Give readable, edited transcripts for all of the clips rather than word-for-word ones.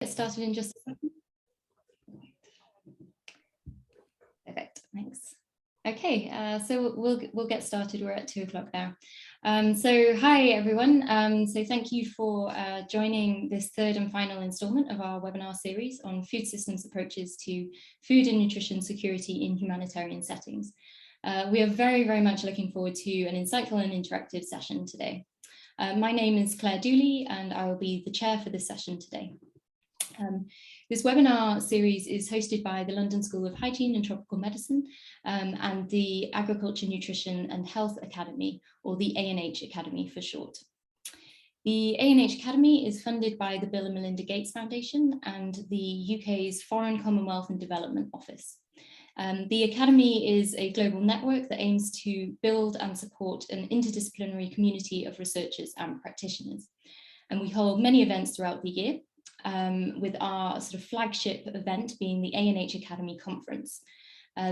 Get started in just a second. Perfect, thanks. Okay, so we'll get started. We're at 2 o'clock now. So hi everyone. So thank you for joining this third and final installment of our webinar series on food systems approaches to food and nutrition security in humanitarian settings. We are very much looking forward to an insightful and interactive session today. My name is Claire Dooley and I will be the chair for this session today. This webinar series is hosted by the London School of Hygiene and Tropical Medicine and the Agriculture, Nutrition and Health Academy, or the ANH Academy for short. The ANH Academy is funded by the Bill and Melinda Gates Foundation and the UK's Foreign, Commonwealth and Development Office. The Academy is a global network that aims to build and support an interdisciplinary community of researchers and practitioners. And we hold many events throughout the year, with our sort of flagship event being the ANH Academy Conference.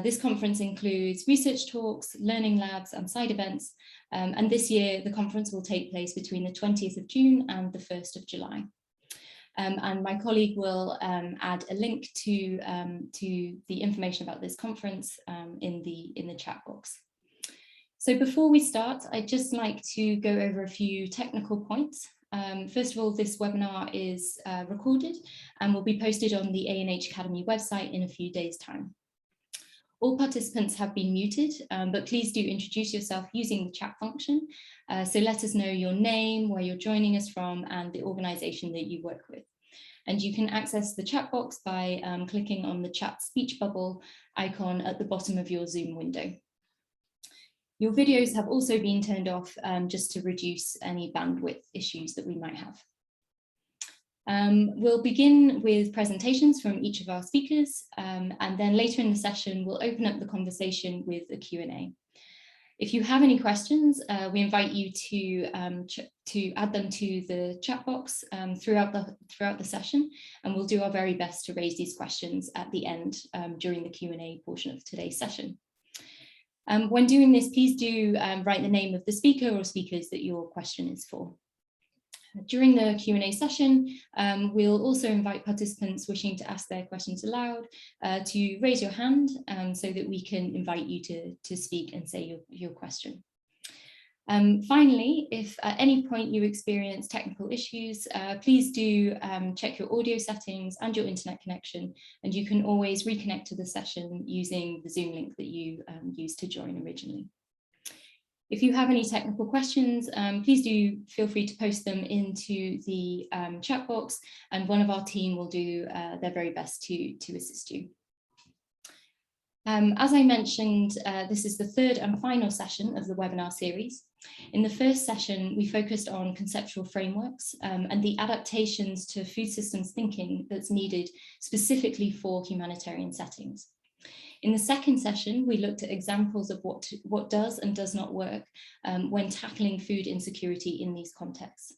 This conference includes research talks, learning labs and side events. And this year, the conference will take place between the 20th of June and the 1st of July. And my colleague will add a link to the information about this conference in the chat box. So before we start, I'd just like to go over a few technical points. First of all, this webinar is recorded and will be posted on the ANH Academy website in a few days' time. All participants have been muted, but please do introduce yourself using the chat function. So let us know your name, where you're joining us from, and the organisation that you work with. And you can access the chat box by clicking on the chat speech bubble icon at the bottom of your Zoom window. Your videos have also been turned off just to reduce any bandwidth issues that we might have. We'll begin with presentations from each of our speakers, and then later in the session, we'll open up the conversation with a Q&A. If you have any questions, we invite you to add them to the chat box throughout the session, and we'll do our very best to raise these questions at the end during the Q&A portion of today's session. When doing this, please do write the name of the speaker or speakers that your question is for. During the Q&A session, we'll also invite participants wishing to ask their questions aloud to raise your hand so that we can invite you to speak and say your question. Finally, if at any point you experience technical issues, please do check your audio settings and your internet connection, and you can always reconnect to the session using the Zoom link that you used to join originally. If you have any technical questions, please do feel free to post them into the chat box, and one of our team will do their very best to assist you. As I mentioned, this is the third and final session of the webinar series. In the first session, we focused on conceptual frameworks and the adaptations to food systems thinking that's needed specifically for humanitarian settings. In the second session, we looked at examples of what does and does not work when tackling food insecurity in these contexts.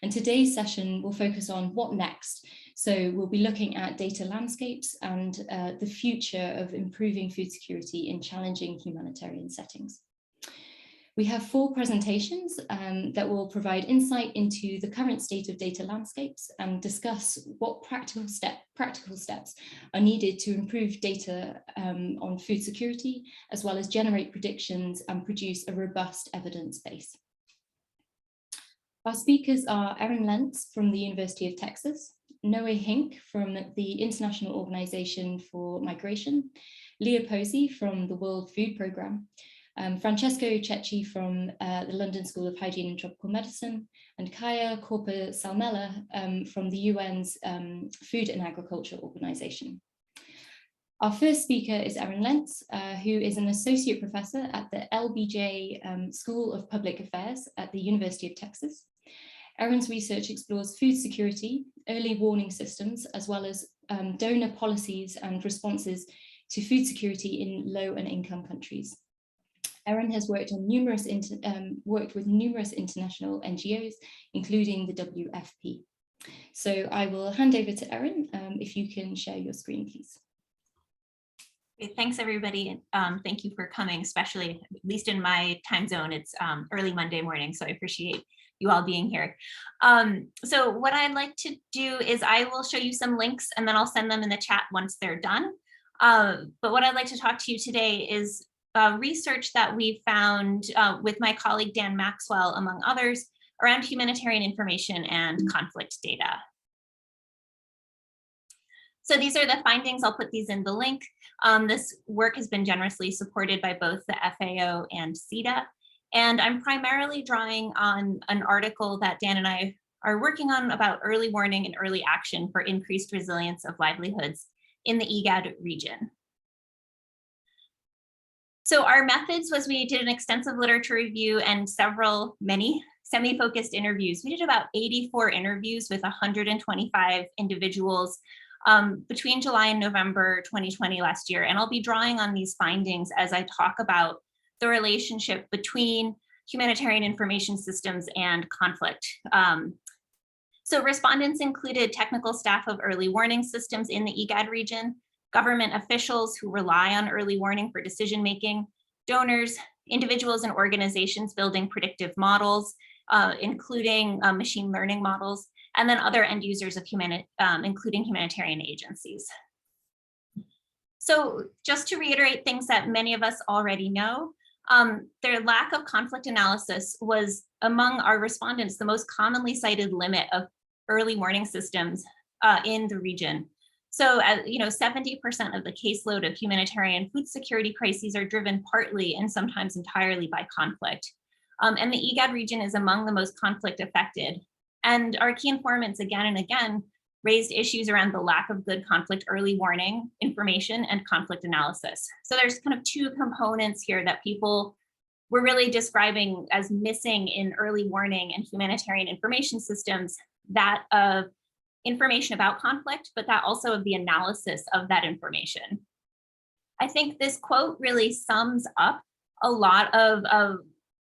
And today's session will focus on what next. So we'll be looking at data landscapes and the future of improving food security in challenging humanitarian settings. We have 4 presentations that will provide insight into the current state of data landscapes and discuss what practical steps are needed to improve data on food security, as well as generate predictions and produce a robust evidence base. Our speakers are Erin Lentz from the University of Texas, Hinck from the International Organization for Migration, Pozzi from the World Food Programme, Francesco Checchi from the London School of Hygiene and Tropical Medicine, and Kaya Korpa-Salmela from the UN's Food and Agriculture Organization. Our first speaker is Erin Lentz, who is an associate professor at the LBJ School of Public Affairs at the University of Texas. Erin's research explores food security, early warning systems, as well as donor policies and responses to food security in low and income countries. Erin has worked with numerous international NGOs, including the WFP. So I will hand over to Erin, if you can share your screen, please. Okay, thanks, everybody. Thank you for coming, especially, at least in my time zone, it's early Monday morning, so I appreciate you all being here. So what I'd like to do is I will show you some links and then I'll send them in the chat once they're done. But what I'd like to talk to you today is research that we found with my colleague Dan Maxwell, among others, around humanitarian information and conflict data. So these are the findings. I'll put these in the link. This work has been generously supported by both the FAO and CEDA. And I'm primarily drawing on an article that Dan and I are working on about early warning and early action for increased resilience of livelihoods in the IGAD region. So our methods was we did an extensive literature review and many semi-focused interviews. We did about 84 interviews with 125 individuals between July and November 2020 last year. And I'll be drawing on these findings as I talk about the relationship between humanitarian information systems and conflict. So respondents included technical staff of early warning systems in the IGAD region, government officials who rely on early warning for decision-making, donors, individuals and organizations building predictive models, including machine learning models, and then other end users of including humanitarian agencies. So just to reiterate things that many of us already know, their lack of conflict analysis was among our respondents the most commonly cited limit of early warning systems in the region. So, 70% of the caseload of humanitarian food security crises are driven partly and sometimes entirely by conflict. And the IGAD region is among the most conflict affected. And our key informants again and again raised issues around the lack of good conflict early warning information and conflict analysis. So there's kind of two components here that people were really describing as missing in early warning and humanitarian information systems, that of information about conflict, but that also of the analysis of that information. I think this quote really sums up a lot of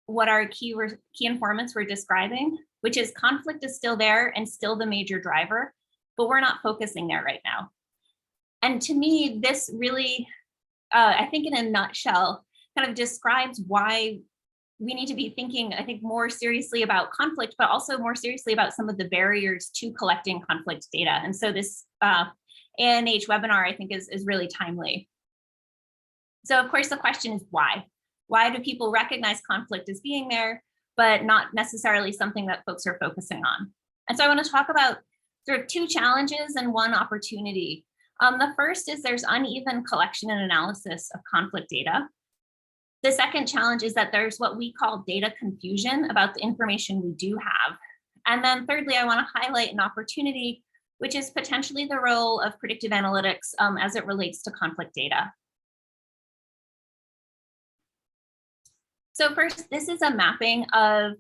what our key informants were describing, which is conflict is still there and still the major driver, but we're not focusing there right now. And to me, this really, I think in a nutshell, kind of describes why we need to be thinking, I think, more seriously about conflict, but also more seriously about some of the barriers to collecting conflict data. And so this ANH webinar, I think, is really timely. So of course, the question is why? Why do people recognize conflict as being there, but not necessarily something that folks are focusing on? And so I want to talk about sort of two challenges and one opportunity. The first is there's uneven collection and analysis of conflict data. The second challenge is that there's what we call data confusion about the information we do have. And then thirdly, I want to highlight an opportunity, which is potentially the role of predictive analytics as it relates to conflict data. So first, this is a mapping of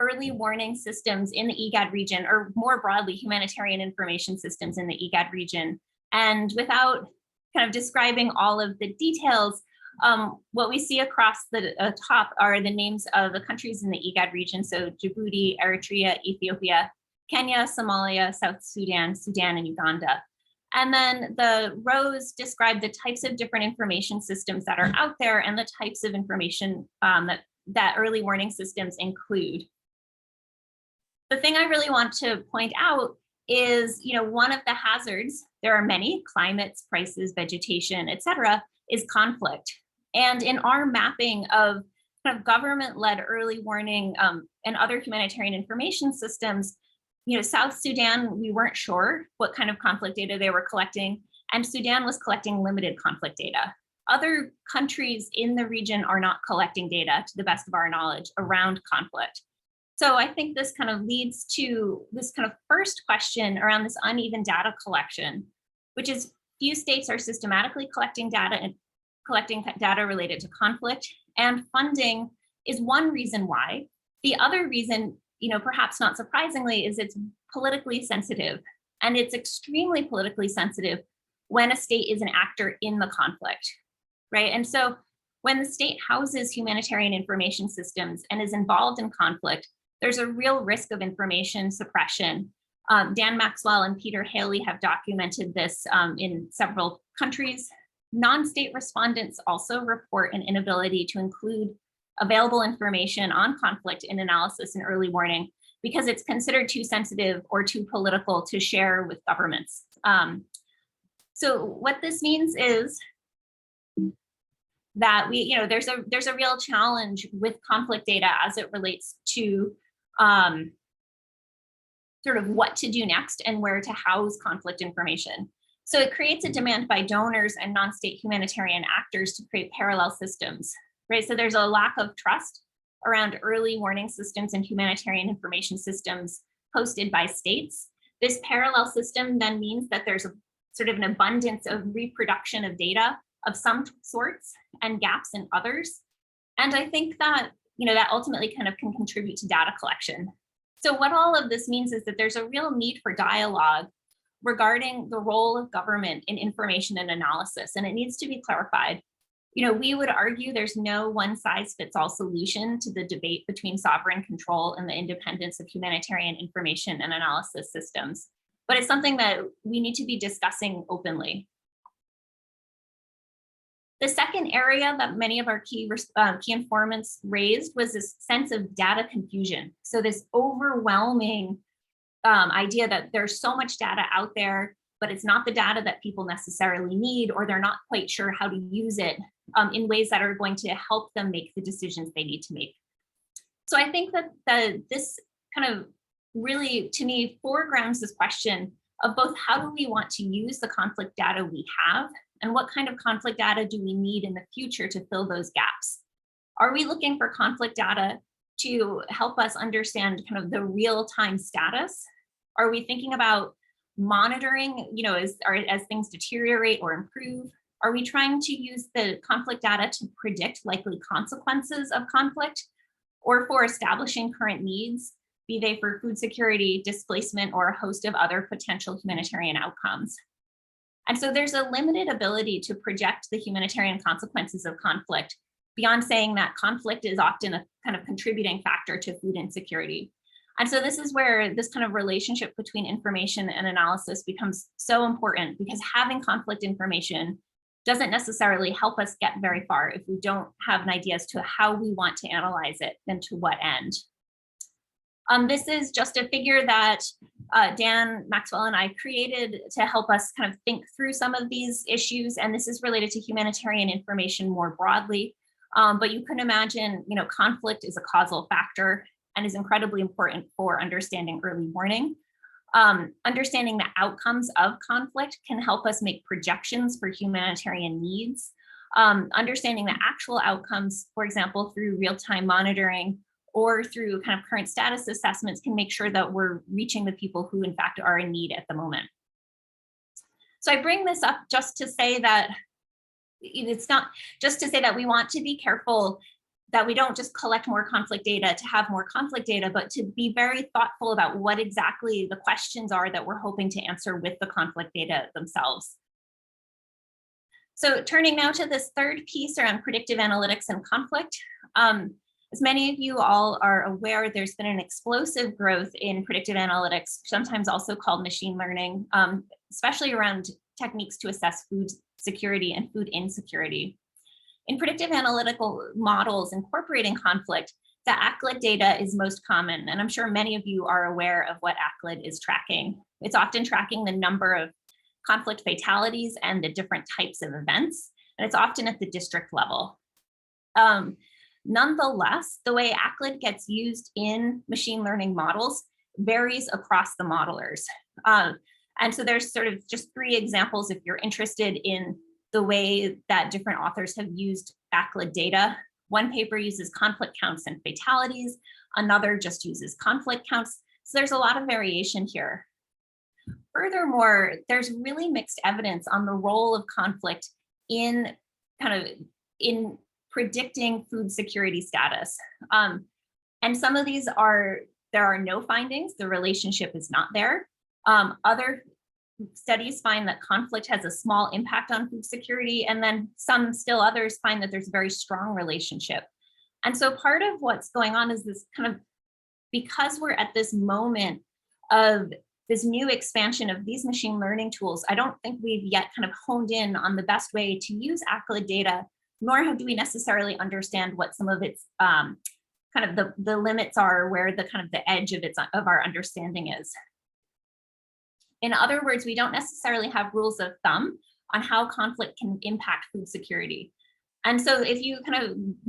early warning systems in the IGAD region, or more broadly, humanitarian information systems in the IGAD region. And without kind of describing all of the details, what we see across the top are the names of the countries in the IGAD region. So Djibouti, Eritrea, Ethiopia, Kenya, Somalia, South Sudan, Sudan, and Uganda. And then the rows describe the types of different information systems that are out there and the types of information that early warning systems include. The thing I really want to point out is, one of the hazards, there are many, climates, prices, vegetation, et cetera, is conflict. And in our mapping of kind of government-led early warning and other humanitarian information systems, South Sudan, we weren't sure what kind of conflict data they were collecting, and Sudan was collecting limited conflict data. Other countries in the region are not collecting data, to the best of our knowledge, around conflict. So I think this kind of leads to this kind of first question around this uneven data collection, which is few states are systematically collecting data related to conflict, and funding is one reason why. The other reason, perhaps not surprisingly, is it's politically sensitive, and it's extremely politically sensitive when a state is an actor in the conflict, right? And so when the state houses humanitarian information systems and is involved in conflict, there's a real risk of information suppression. Dan Maxwell and Peter Haley have documented this in several countries. Non-state respondents also report an inability to include available information on conflict in analysis and early warning because it's considered too sensitive or too political to share with governments. So what this means is that there's a real challenge with conflict data as it relates to sort of what to do next and where to house conflict information. So it creates a demand by donors and non-state humanitarian actors to create parallel systems, right? So there's a lack of trust around early warning systems and humanitarian information systems hosted by states. This parallel system then means that there's a sort of an abundance of reproduction of data of some sorts and gaps in others. And I think that, that ultimately kind of can contribute to data collection. So what all of this means is that there's a real need for dialogue regarding the role of government in information and analysis, and it needs to be clarified. We would argue there's no one-size-fits-all solution to the debate between sovereign control and the independence of humanitarian information and analysis systems, but it's something that we need to be discussing openly. The second area that many of our key informants raised was this sense of data confusion. So this overwhelming idea that there's so much data out there, but it's not the data that people necessarily need, or they're not quite sure how to use it in ways that are going to help them make the decisions they need to make. So I think that this kind of really, to me, foregrounds this question of both how do we want to use the conflict data we have, and what kind of conflict data do we need in the future to fill those gaps? Are we looking for conflict data to help us understand kind of the real-time status? Are we thinking about monitoring, as things deteriorate or improve? Are we trying to use the conflict data to predict likely consequences of conflict, or for establishing current needs, be they for food security, displacement, or a host of other potential humanitarian outcomes? And so there's a limited ability to project the humanitarian consequences of conflict beyond saying that conflict is often a kind of contributing factor to food insecurity. And so this is where this kind of relationship between information and analysis becomes so important, because having conflict information doesn't necessarily help us get very far if we don't have an idea as to how we want to analyze it and to what end. This is just a figure that Dan Maxwell and I created to help us kind of think through some of these issues. And this is related to humanitarian information more broadly. But you can imagine, conflict is a causal factor and is incredibly important for understanding early warning. Understanding the outcomes of conflict can help us make projections for humanitarian needs. Understanding the actual outcomes, for example, through real-time monitoring or through kind of current status assessments, can make sure that we're reaching the people who in fact are in need at the moment. So I bring this up just to say that it's not just to say that we want to be careful that we don't just collect more conflict data to have more conflict data, but to be very thoughtful about what exactly the questions are that we're hoping to answer with the conflict data themselves. So turning now to this third piece around predictive analytics and conflict. As many of you all are aware, there's been an explosive growth in predictive analytics, sometimes also called machine learning, especially around techniques to assess food security and food insecurity. In predictive analytical models incorporating conflict, the ACLID data is most common, and I'm sure many of you are aware of what ACLID is tracking. It's often tracking the number of conflict fatalities and the different types of events, and it's often at the district level. Nonetheless, the way ACLID gets used in machine learning models varies across the modelers. And so there's sort of just 3 examples if you're interested in the way that different authors have used ACLID data. One paper uses conflict counts and fatalities, another just uses conflict counts. So there's a lot of variation here. Furthermore, there's really mixed evidence on the role of conflict in predicting food security status. And some of these there are no findings, the relationship is not there. Other studies find that conflict has a small impact on food security, and then others find that there's a very strong relationship. And so part of what's going on is this kind of, because we're at this moment of this new expansion of these machine learning tools, I don't think we've yet kind of honed in on the best way to use ACLID data nor do we necessarily understand what some of its kind of the limits are, where the kind of the edge of our understanding is. In other words, we don't necessarily have rules of thumb on how conflict can impact food security. And so if you kind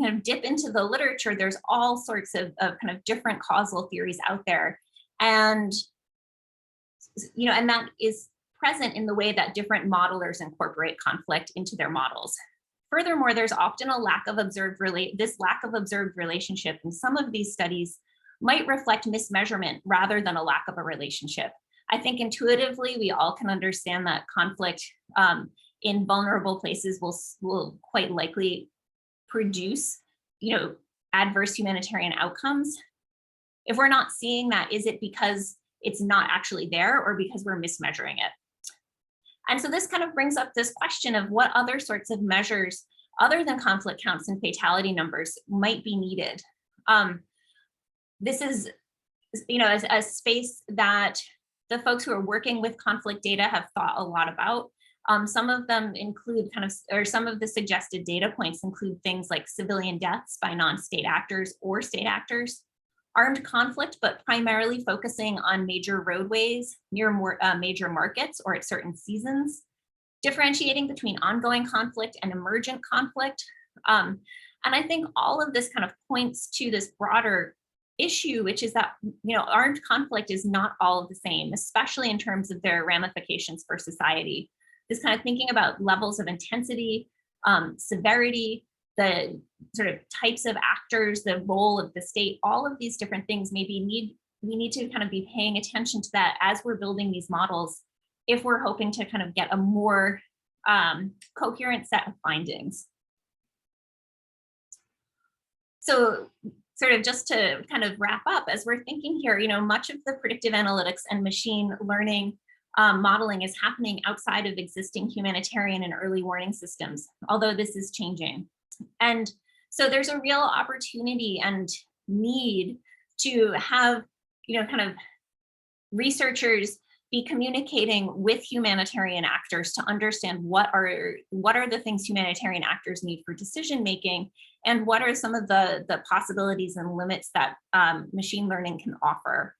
of dip into the literature, there's all sorts of kind of different causal theories out there. And, and that is present in the way that different modelers incorporate conflict into their models. Furthermore, there's often a lack of observed relationship in some of these studies might reflect mismeasurement rather than a lack of a relationship. I think intuitively, we all can understand that conflict in vulnerable places will quite likely produce, adverse humanitarian outcomes. If we're not seeing that, is it because it's not actually there or because we're mismeasuring it? And so this kind of brings up this question of what other sorts of measures other than conflict counts and fatality numbers might be needed. This is, a space that the folks who are working with conflict data have thought a lot about. Some of them include some of the suggested data points include things like civilian deaths by non-state actors or state actors, armed conflict, but primarily focusing on major roadways near major markets or at certain seasons, differentiating between ongoing conflict and emergent conflict. And I think all of this kind of points to this broader issue, which is that, armed conflict is not all the same, especially in terms of their ramifications for society. This kind of thinking about levels of intensity, severity, the sort of types of actors, the role of the state, all of these different things we need to kind of be paying attention to that as we're building these models, if we're hoping to kind of get a more coherent set of findings. So sort of just to kind of wrap up, as we're thinking here, much of the predictive analytics and machine learning modeling is happening outside of existing humanitarian and early warning systems, although this is changing. And so there's a real opportunity and need to have, kind of researchers be communicating with humanitarian actors to understand what are the things humanitarian actors need for decision making, and what are some of the possibilities and limits that machine learning can offer.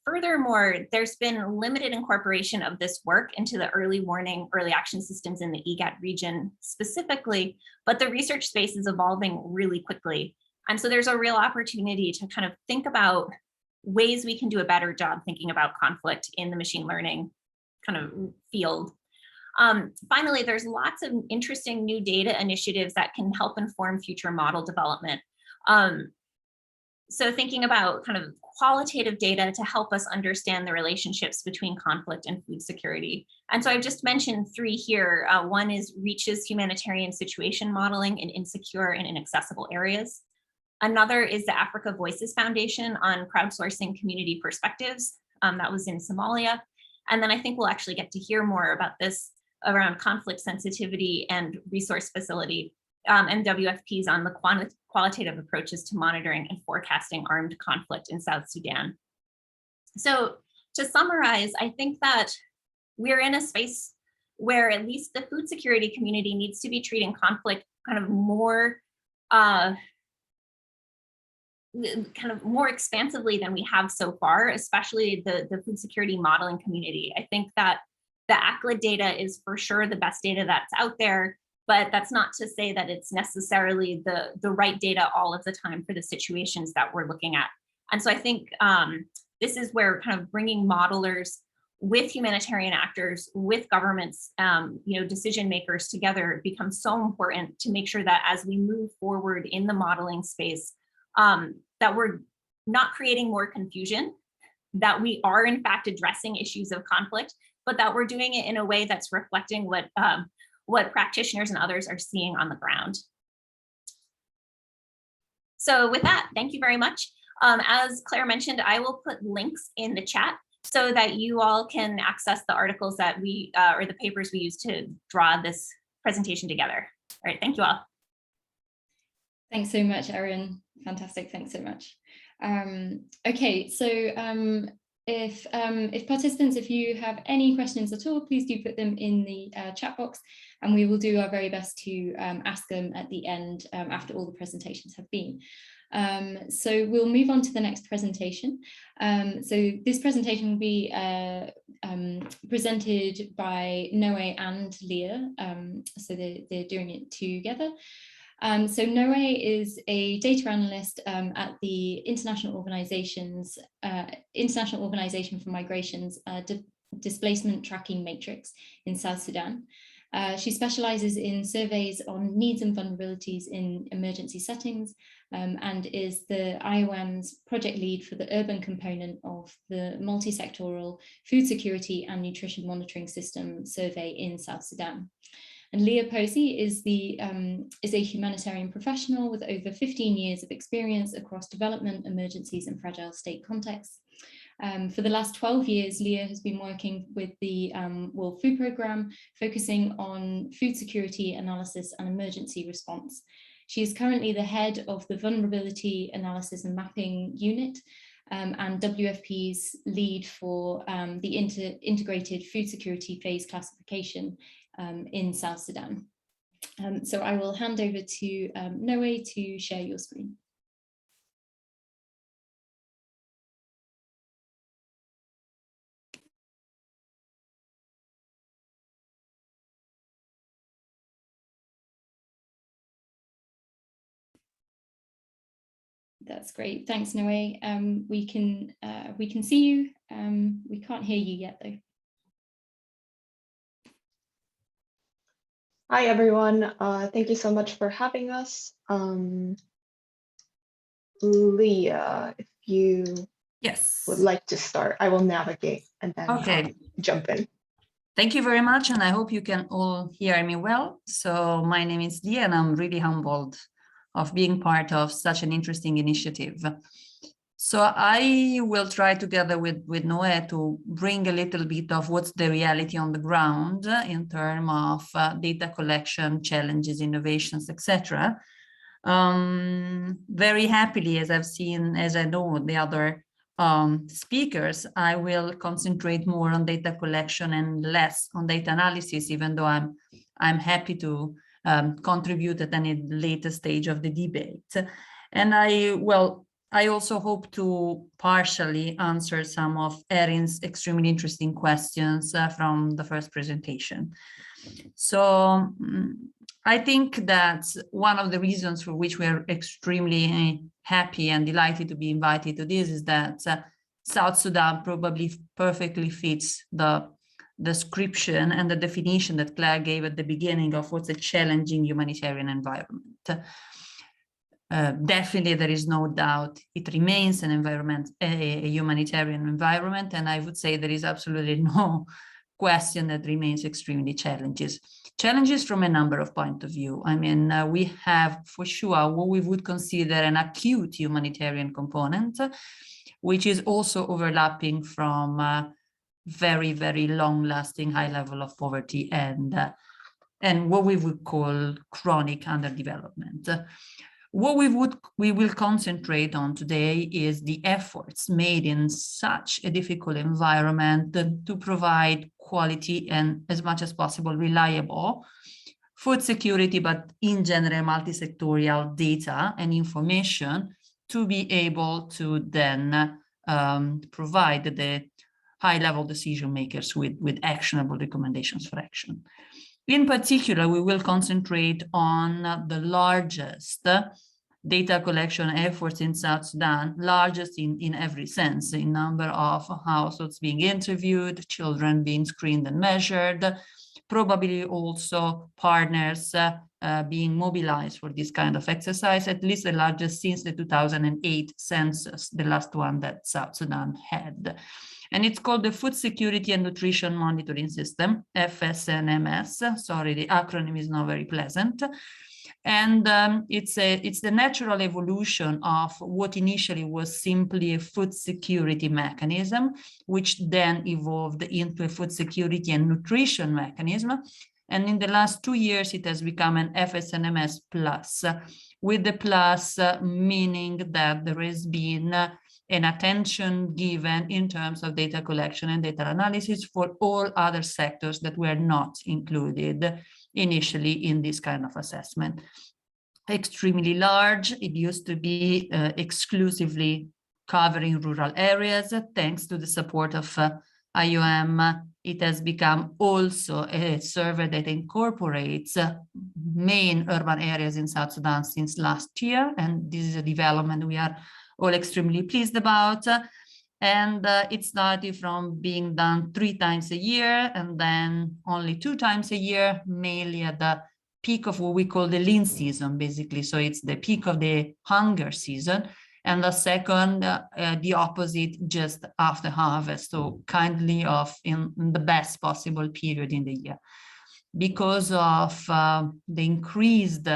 Furthermore, there's been limited incorporation of this work into the early warning, early action systems in the EGAT region specifically, but the research space is evolving really quickly. And so there's a real opportunity to kind of think about ways we can do a better job thinking about conflict in the machine learning kind of field. Finally, there's lots of interesting new data initiatives that can help inform future model development. So thinking about kind of qualitative data to help us understand the relationships between conflict and food security. And so I've just mentioned three here. One is REACH's humanitarian situation modeling in insecure and inaccessible areas. Another is the Africa Voices Foundation on crowdsourcing community perspectives. That was in Somalia. And then I think we'll actually get to hear more about this around conflict sensitivity and resource facility and WFPs on the qualitative approaches to monitoring and forecasting armed conflict in South Sudan. So to summarize, I think that we're in a space where at least the food security community needs to be treating conflict kind of more expansively than we have so far, especially the food security modeling community. I think that the ACLID data is for sure the best data that's out there, but that's not to say that it's necessarily the right data all of the time for the situations that we're looking at. And so I think this is where kind of bringing modelers with humanitarian actors, with governments, decision makers together becomes so important to make sure that as we move forward in the modeling space, that we're not creating more confusion, that we are in fact addressing issues of conflict, but that we're doing it in a way that's reflecting what practitioners and others are seeing on the ground. So with that, thank you very much. As Claire mentioned, I will put links in the chat so that you all can access the articles that we, or the papers we use to draw this presentation together. All right, thank you all. Thanks so much, Erin. Fantastic, thanks so much. Okay, so if participants, if you have any questions at all, please do put them in the chat box, and we will do our very best to ask them at the end after all the presentations have been. So we'll move on to the next presentation. So this presentation will be presented by Noe and Leah, so they're doing it together. So Noe is a data analyst at the International Organization for Migration's Displacement Tracking Matrix in South Sudan. She specializes in surveys on needs and vulnerabilities in emergency settings, and is the IOM's project lead for the urban component of the multi-sectoral food security and nutrition monitoring system survey in South Sudan. And Leah Pozzi is a humanitarian professional with over 15 years of experience across development, emergencies, and fragile state contexts. For the last 12 years, Leah has been working with the World Food Programme, focusing on food security analysis and emergency response. She is currently the head of the Vulnerability Analysis and Mapping Unit, and WFP's lead for the Integrated Food Security Phase Classification in South Sudan. So I will hand over to Noe to share your screen. That's great. Thanks, Noe. We can see you. We can't hear you yet, though. Hi, everyone. Thank you so much for having us. Leah, if you would like to start, I will navigate and then jump in. Thank you very much, and I hope you can all hear me well. So my name is Leah, and I'm really humbled of being part of such an interesting initiative. So I will try together with Noe to bring a little bit of what's the reality on the ground in terms of data collection, challenges, innovations, etc. Very happily, as I've seen, as I know the other speakers, I will concentrate more on data collection and less on data analysis, even though I'm happy to contribute at any later stage of the debate. And I also hope to partially answer some of Erin's extremely interesting questions from the first presentation. So I think that one of the reasons for which we're extremely happy and delighted to be invited to this is that South Sudan probably perfectly fits the description and the definition that Claire gave at the beginning of what's a challenging humanitarian environment. Definitely, there is no doubt it remains an environment, a humanitarian environment, and I would say there is absolutely no question that remains extremely challenges from a number of points of view. I mean, we have for sure what we would consider an acute humanitarian component, which is also overlapping from very, very long-lasting high level of poverty and what we would call chronic underdevelopment. What we will concentrate on today is the efforts made in such a difficult environment to provide quality and, as much as possible, reliable food security, but in general, multi-sectorial data and information to be able to then provide the high-level decision makers with actionable recommendations for action. In particular, we will concentrate on the largest data collection efforts in South Sudan, largest in every sense, in number of households being interviewed, children being screened and measured, probably also partners being mobilized for this kind of exercise, at least the largest since the 2008 census, the last one that South Sudan had. And it's called the Food Security and Nutrition Monitoring System, FSNMS. Sorry, the acronym is not very pleasant. And it's the natural evolution of what initially was simply a food security mechanism, which then evolved into a food security and nutrition mechanism. And in the last 2 years, it has become an FSNMS plus, with the plus meaning that there has been and attention given in terms of data collection and data analysis for all other sectors that were not included initially in this kind of assessment. Extremely large. It used to be exclusively covering rural areas. Thanks to the support of IOM, it has become also a survey that incorporates main urban areas in South Sudan since last year. And this is a development we are all extremely pleased about. And it started from being done 3 times a year and then only 2 times a year, mainly at the peak of what we call the lean season, basically. So it's the peak of the hunger season. And the second, the opposite, just after harvest, so kindly off in the best possible period in the year. Because of the increased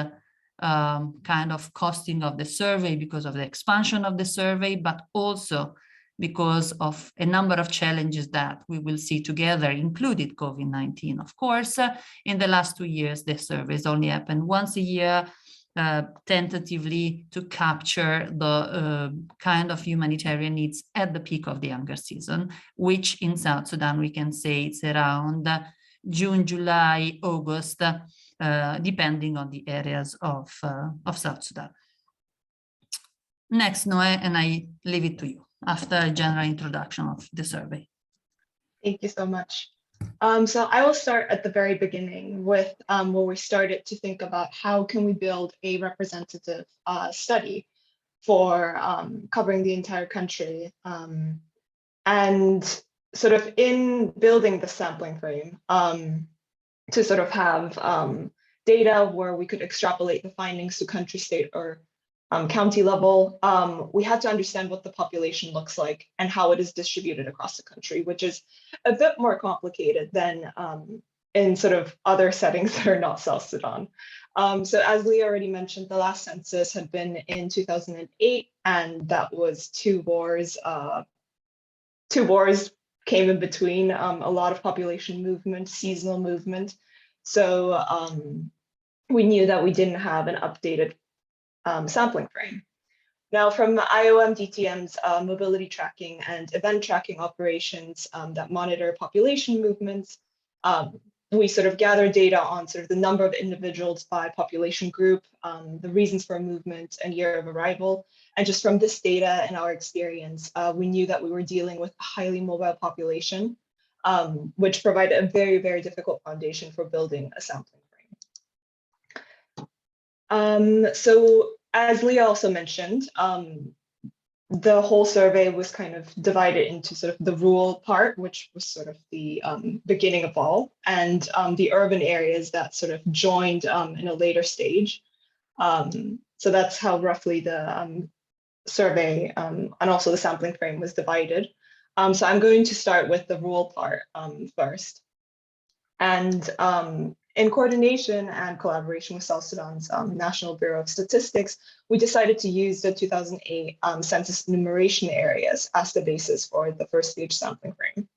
kind of costing of the survey, because of the expansion of the survey, but also because of a number of challenges that we will see together, included COVID-19, of course. In the last 2 years, the surveys only happened once a year, tentatively to capture the kind of humanitarian needs at the peak of the hunger season, which in South Sudan, we can say it's around June, July, August, depending on the areas of South Sudan. Next, Noe, and I leave it to you after a general introduction of the survey. Thank you so much. So I will start at the very beginning with where we started to think about how can we build a representative study for covering the entire country. And sort of in building the sampling frame to sort of have data where we could extrapolate the findings to country, state, or county level, we had to understand what the population looks like and how it is distributed across the country, which is a bit more complicated than in sort of other settings that are not South Sudan. So as Leah already mentioned, the last census had been in 2008, and that was 2 wars. 2 wars came in between, a lot of population movement, seasonal movement. So we knew that we didn't have an updated sampling frame. Now, from the IOM DTM's mobility tracking and event tracking operations that monitor population movements, we sort of gather data on sort of the number of individuals by population group, the reasons for movement and year of arrival. And just from this data and our experience, we knew that we were dealing with a highly mobile population, which provided a very, very difficult foundation for building a sampling frame. So as Leah also mentioned, the whole survey was kind of divided into sort of the rural part, which was sort of the beginning of all, and the urban areas that sort of joined in a later stage. So that's how roughly the survey and also the sampling frame was divided. So I'm going to start with the rural part first. And in coordination and collaboration with South Sudan's National Bureau of Statistics, we decided to use the 2008 census enumeration areas as the basis for the first stage sampling frame.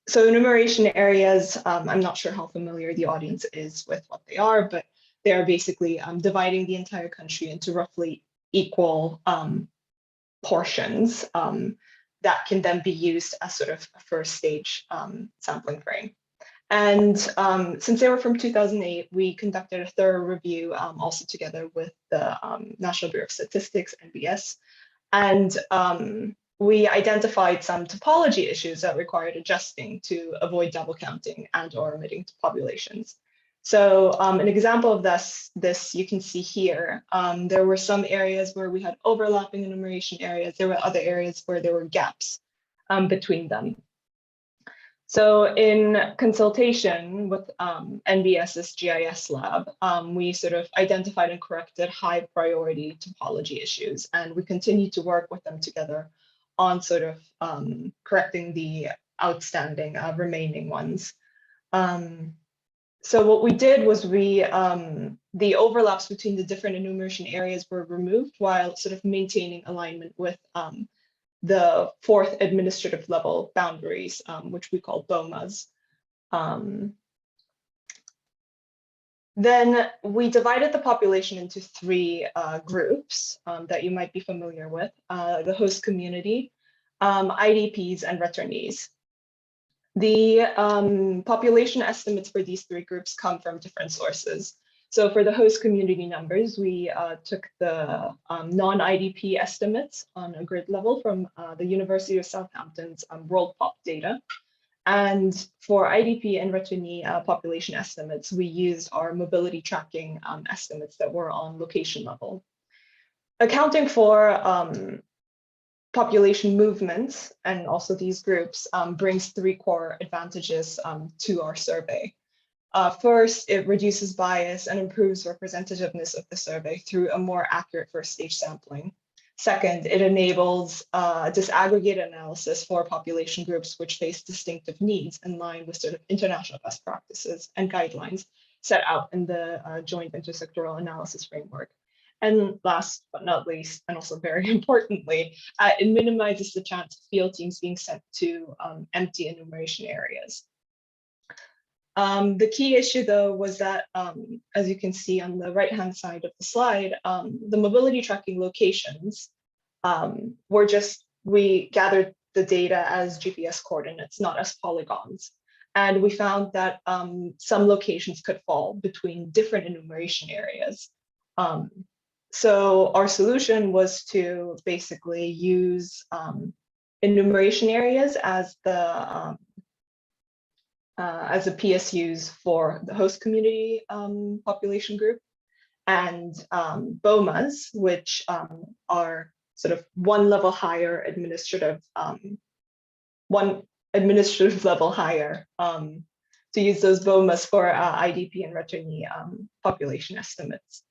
So enumeration areas, I'm not sure how familiar the audience is with what they are, but they are basically dividing the entire country into roughly equal portions that can then be used as sort of a first stage sampling frame. And since they were from 2008, we conducted a thorough review also together with the National Bureau of Statistics, NBS, and we identified some topology issues that required adjusting to avoid double counting and or omitting populations. So an example of this you can see here. There were some areas where we had overlapping enumeration areas. There were other areas where there were gaps between them. So in consultation with NBS's GIS lab, we sort of identified and corrected high priority topology issues, and we continue to work with them together on sort of correcting the outstanding remaining ones. So what we did was the overlaps between the different enumeration areas were removed while sort of maintaining alignment with the 4th administrative level boundaries, which we call BOMAs. Then we divided the population into three groups that you might be familiar with: the host community, IDPs, and returnees. The population estimates for these three groups come from different sources. So for the host community numbers, we took the non-IDP estimates on a grid level from the University of Southampton's World Pop data. And for IDP and returnee population estimates, we used our mobility tracking estimates that were on location level. Accounting for population movements and also these groups brings three core advantages to our survey. First, it reduces bias and improves representativeness of the survey through a more accurate first stage sampling. Second, it enables disaggregated analysis for population groups which face distinctive needs in line with sort of international best practices and guidelines set out in the joint intersectoral analysis framework. And last but not least, and also very importantly, it minimizes the chance of field teams being sent to empty enumeration areas. The key issue, though, was that, as you can see on the right-hand side of the slide, the mobility tracking locations were just, we gathered the data as GPS coordinates, not as polygons. And we found that some locations could fall between different enumeration areas. So our solution was to basically use enumeration areas as the PSUs for the host community population group, and BOMAs, which are sort of one administrative level higher, to use those BOMAs for IDP and returnee population estimates.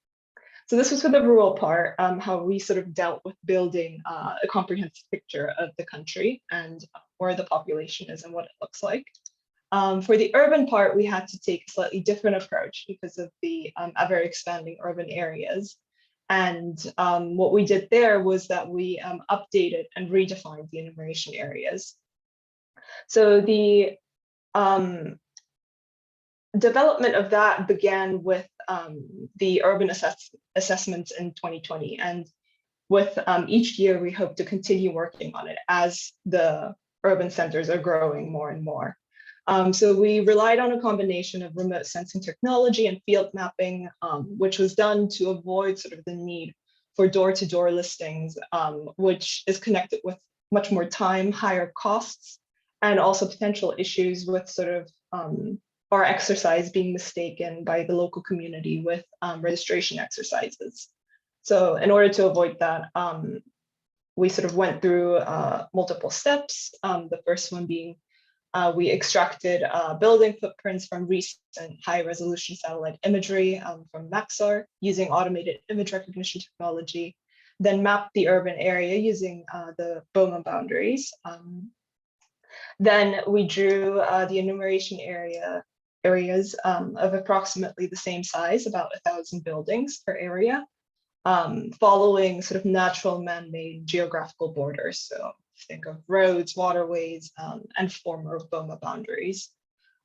So this was for the rural part, how we sort of dealt with building a comprehensive picture of the country and where the population is and what it looks like. For the urban part, we had to take a slightly different approach because of the ever expanding urban areas. And what we did there was that we updated and redefined the enumeration areas. So the development of that began with the urban assessments in 2020. And with each year, we hope to continue working on it as the urban centers are growing more and more. So we relied on a combination of remote sensing technology and field mapping, which was done to avoid sort of the need for door-to-door listings, which is connected with much more time, higher costs, and also potential issues with sort of our exercise being mistaken by the local community with registration exercises. So in order to avoid that, we sort of went through multiple steps. The first one being we extracted building footprints from recent high-resolution satellite imagery from Maxar using automated image recognition technology, then mapped the urban area using the BOMA boundaries. Then we drew the enumeration areas of approximately the same size, about 1,000 buildings per area, following sort of natural man-made geographical borders. So think of roads, waterways, and former BOMA boundaries.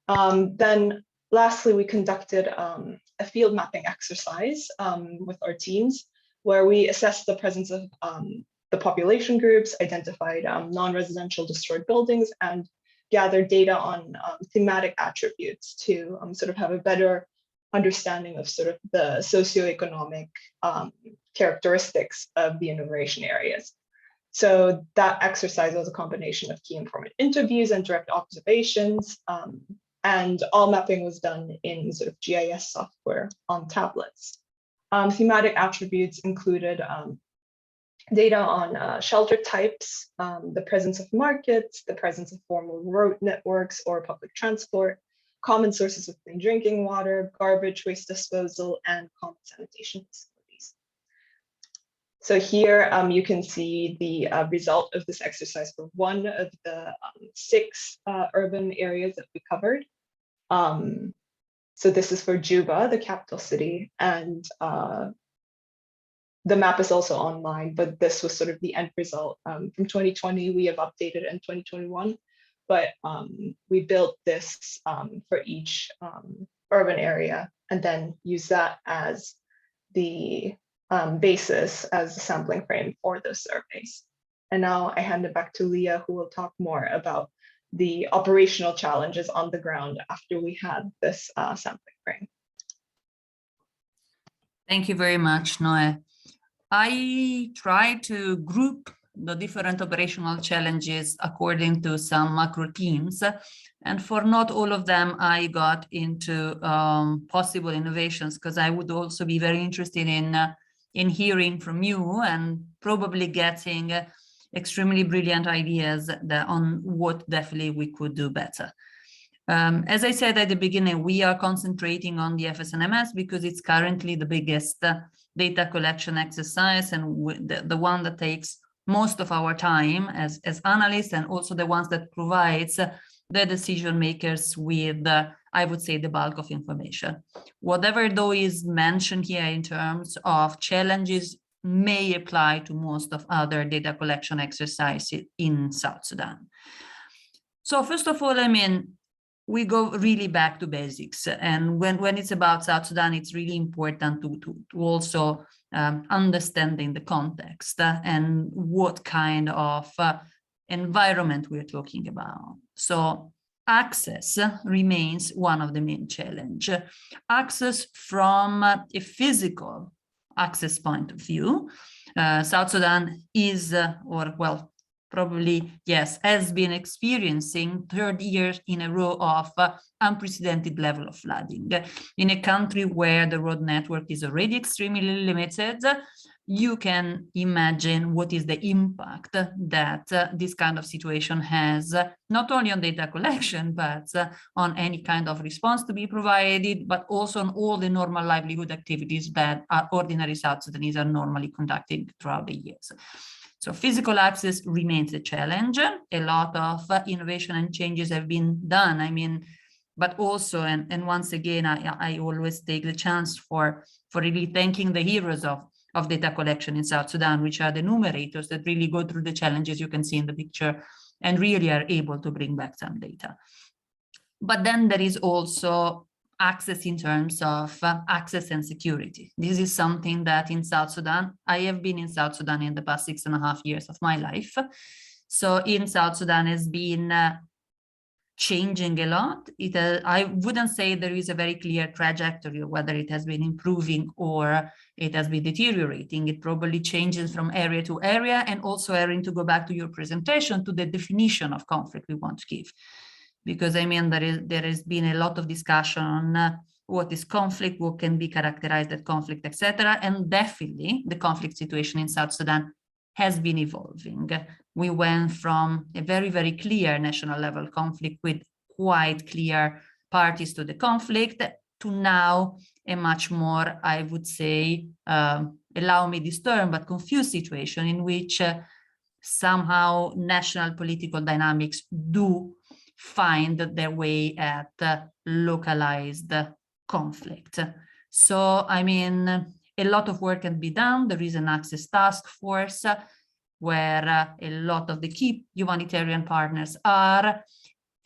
Then lastly, we conducted a field mapping exercise with our teams, where we assessed the presence of the population groups, identified non-residential destroyed buildings, and gathered data on thematic attributes to sort of have a better understanding of sort of the socioeconomic characteristics of the enumeration areas. So that exercise was a combination of key informant interviews and direct observations, and all mapping was done in sort of GIS software on tablets. Thematic attributes included data on shelter types, the presence of markets, the presence of formal road networks or public transport, common sources of clean drinking water, garbage waste disposal, and common sanitation facilities. So here you can see the result of this exercise for one of the 6 urban areas that we covered. So this is for Juba, the capital city, and the map is also online, but this was sort of the end result. From 2020, we have updated in 2021, but we built this for each urban area, and then use that as the basis as a sampling frame for those surveys. And now I hand it back to Leah, who will talk more about the operational challenges on the ground after we had this sampling frame. Thank you very much, Noe. I tried to group the different operational challenges according to some macro themes. And for not all of them, I got into possible innovations, because I would also be very interested in hearing from you and probably getting extremely brilliant ideas on what definitely we could do better. As I said at the beginning, we are concentrating on the FSNMS because it's currently the biggest data collection exercise and the one that takes most of our time as analysts, and also the ones that provides the decision makers with, I would say, the bulk of information. Whatever though is mentioned here in terms of challenges may apply to most of other data collection exercises in South Sudan. So first of all, I mean, we go really back to basics. And when it's about South Sudan, it's really important to also understanding the context and what kind of environment we're talking about. So access remains one of the main challenges. Access from a physical access point of view. South Sudan is, probably, yes, has been experiencing third year in a row of unprecedented level of flooding. In a country where the road network is already extremely limited, you can imagine what is the impact that this kind of situation has, not only on data collection, but on any kind of response to be provided, but also on all the normal livelihood activities that ordinary South Sudanese are normally conducting throughout the years. So physical access remains a challenge. A lot of innovation and changes have been done. I mean, but also, and once again, I always take the chance for really thanking the heroes of data collection in South Sudan, which are the numerators that really go through the challenges you can see in the picture and really are able to bring back some data. But then there is also access in terms of access and security. This is something that in South Sudan, I have been in South Sudan in the past 6.5 years of my life. So in South Sudan has been changing a lot. I wouldn't say there is a very clear trajectory, whether it has been improving or it has been deteriorating. It probably changes from area to area, and also, Erin, to go back to your presentation, to the definition of conflict we want to give. Because I mean, there has been a lot of discussion on what is conflict, what can be characterized as conflict, etc. And definitely the conflict situation in South Sudan has been evolving. We went from a very, very clear national level conflict with quite clear parties to the conflict to now a much more, I would say, allow me this term, but confused situation in which somehow national political dynamics do find their way at localized conflict. So, I mean, a lot of work can be done. There is an access task force where a lot of the key humanitarian partners are.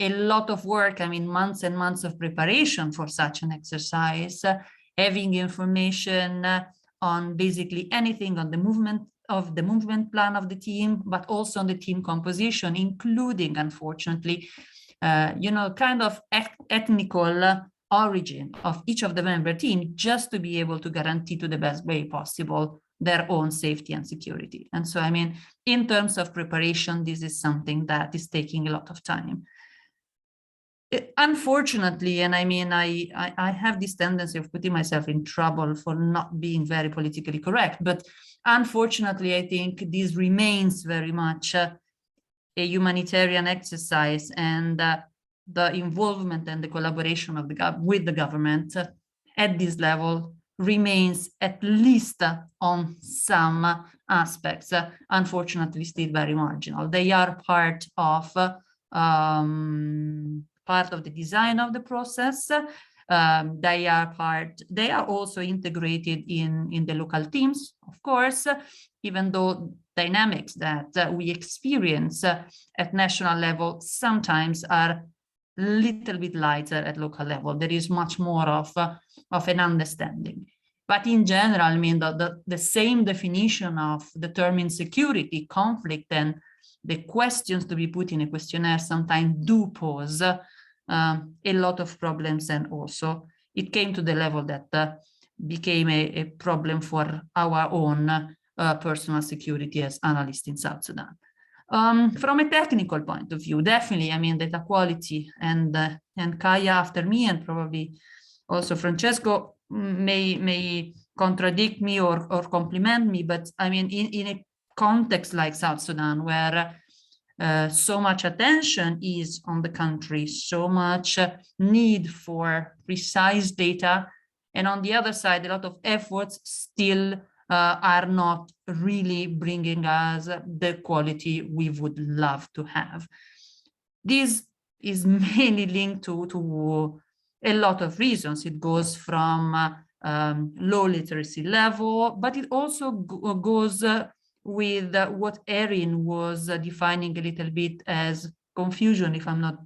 A lot of work, I mean, months and months of preparation for such an exercise, having information on basically anything on the movement plan of the team, but also on the team composition, including, unfortunately, kind of ethnical origin of each of the member team, just to be able to guarantee to the best way possible their own safety and security. And so, I mean, in terms of preparation, this is something that is taking a lot of time. Unfortunately, and I mean, I have this tendency of putting myself in trouble for not being very politically correct, but unfortunately, I think this remains very much a humanitarian exercise, and the involvement and the collaboration of with the government at this level remains, at least on some aspects, unfortunately still very marginal. They are part of the design of the process. They are also integrated in the local teams, of course, even though dynamics that we experience at national level sometimes are little bit lighter at local level. There is much more of an understanding. But in general, I mean, the same definition of the term insecurity, conflict, and the questions to be put in a questionnaire sometimes do pose a lot of problems. And also it came to the level that became a problem for our own personal security as analysts in South Sudan. From a technical point of view, definitely, I mean, data quality, and Kaya after me, and probably also Francesco may contradict me or compliment me, but I mean, in a context like South Sudan, where so much attention is on the country, so much need for precise data, and on the other side, a lot of efforts still are not really bringing us the quality we would love to have. This is mainly linked to a lot of reasons. It goes from low literacy level, but it also goes with what Erin was defining a little bit as confusion, if I'm not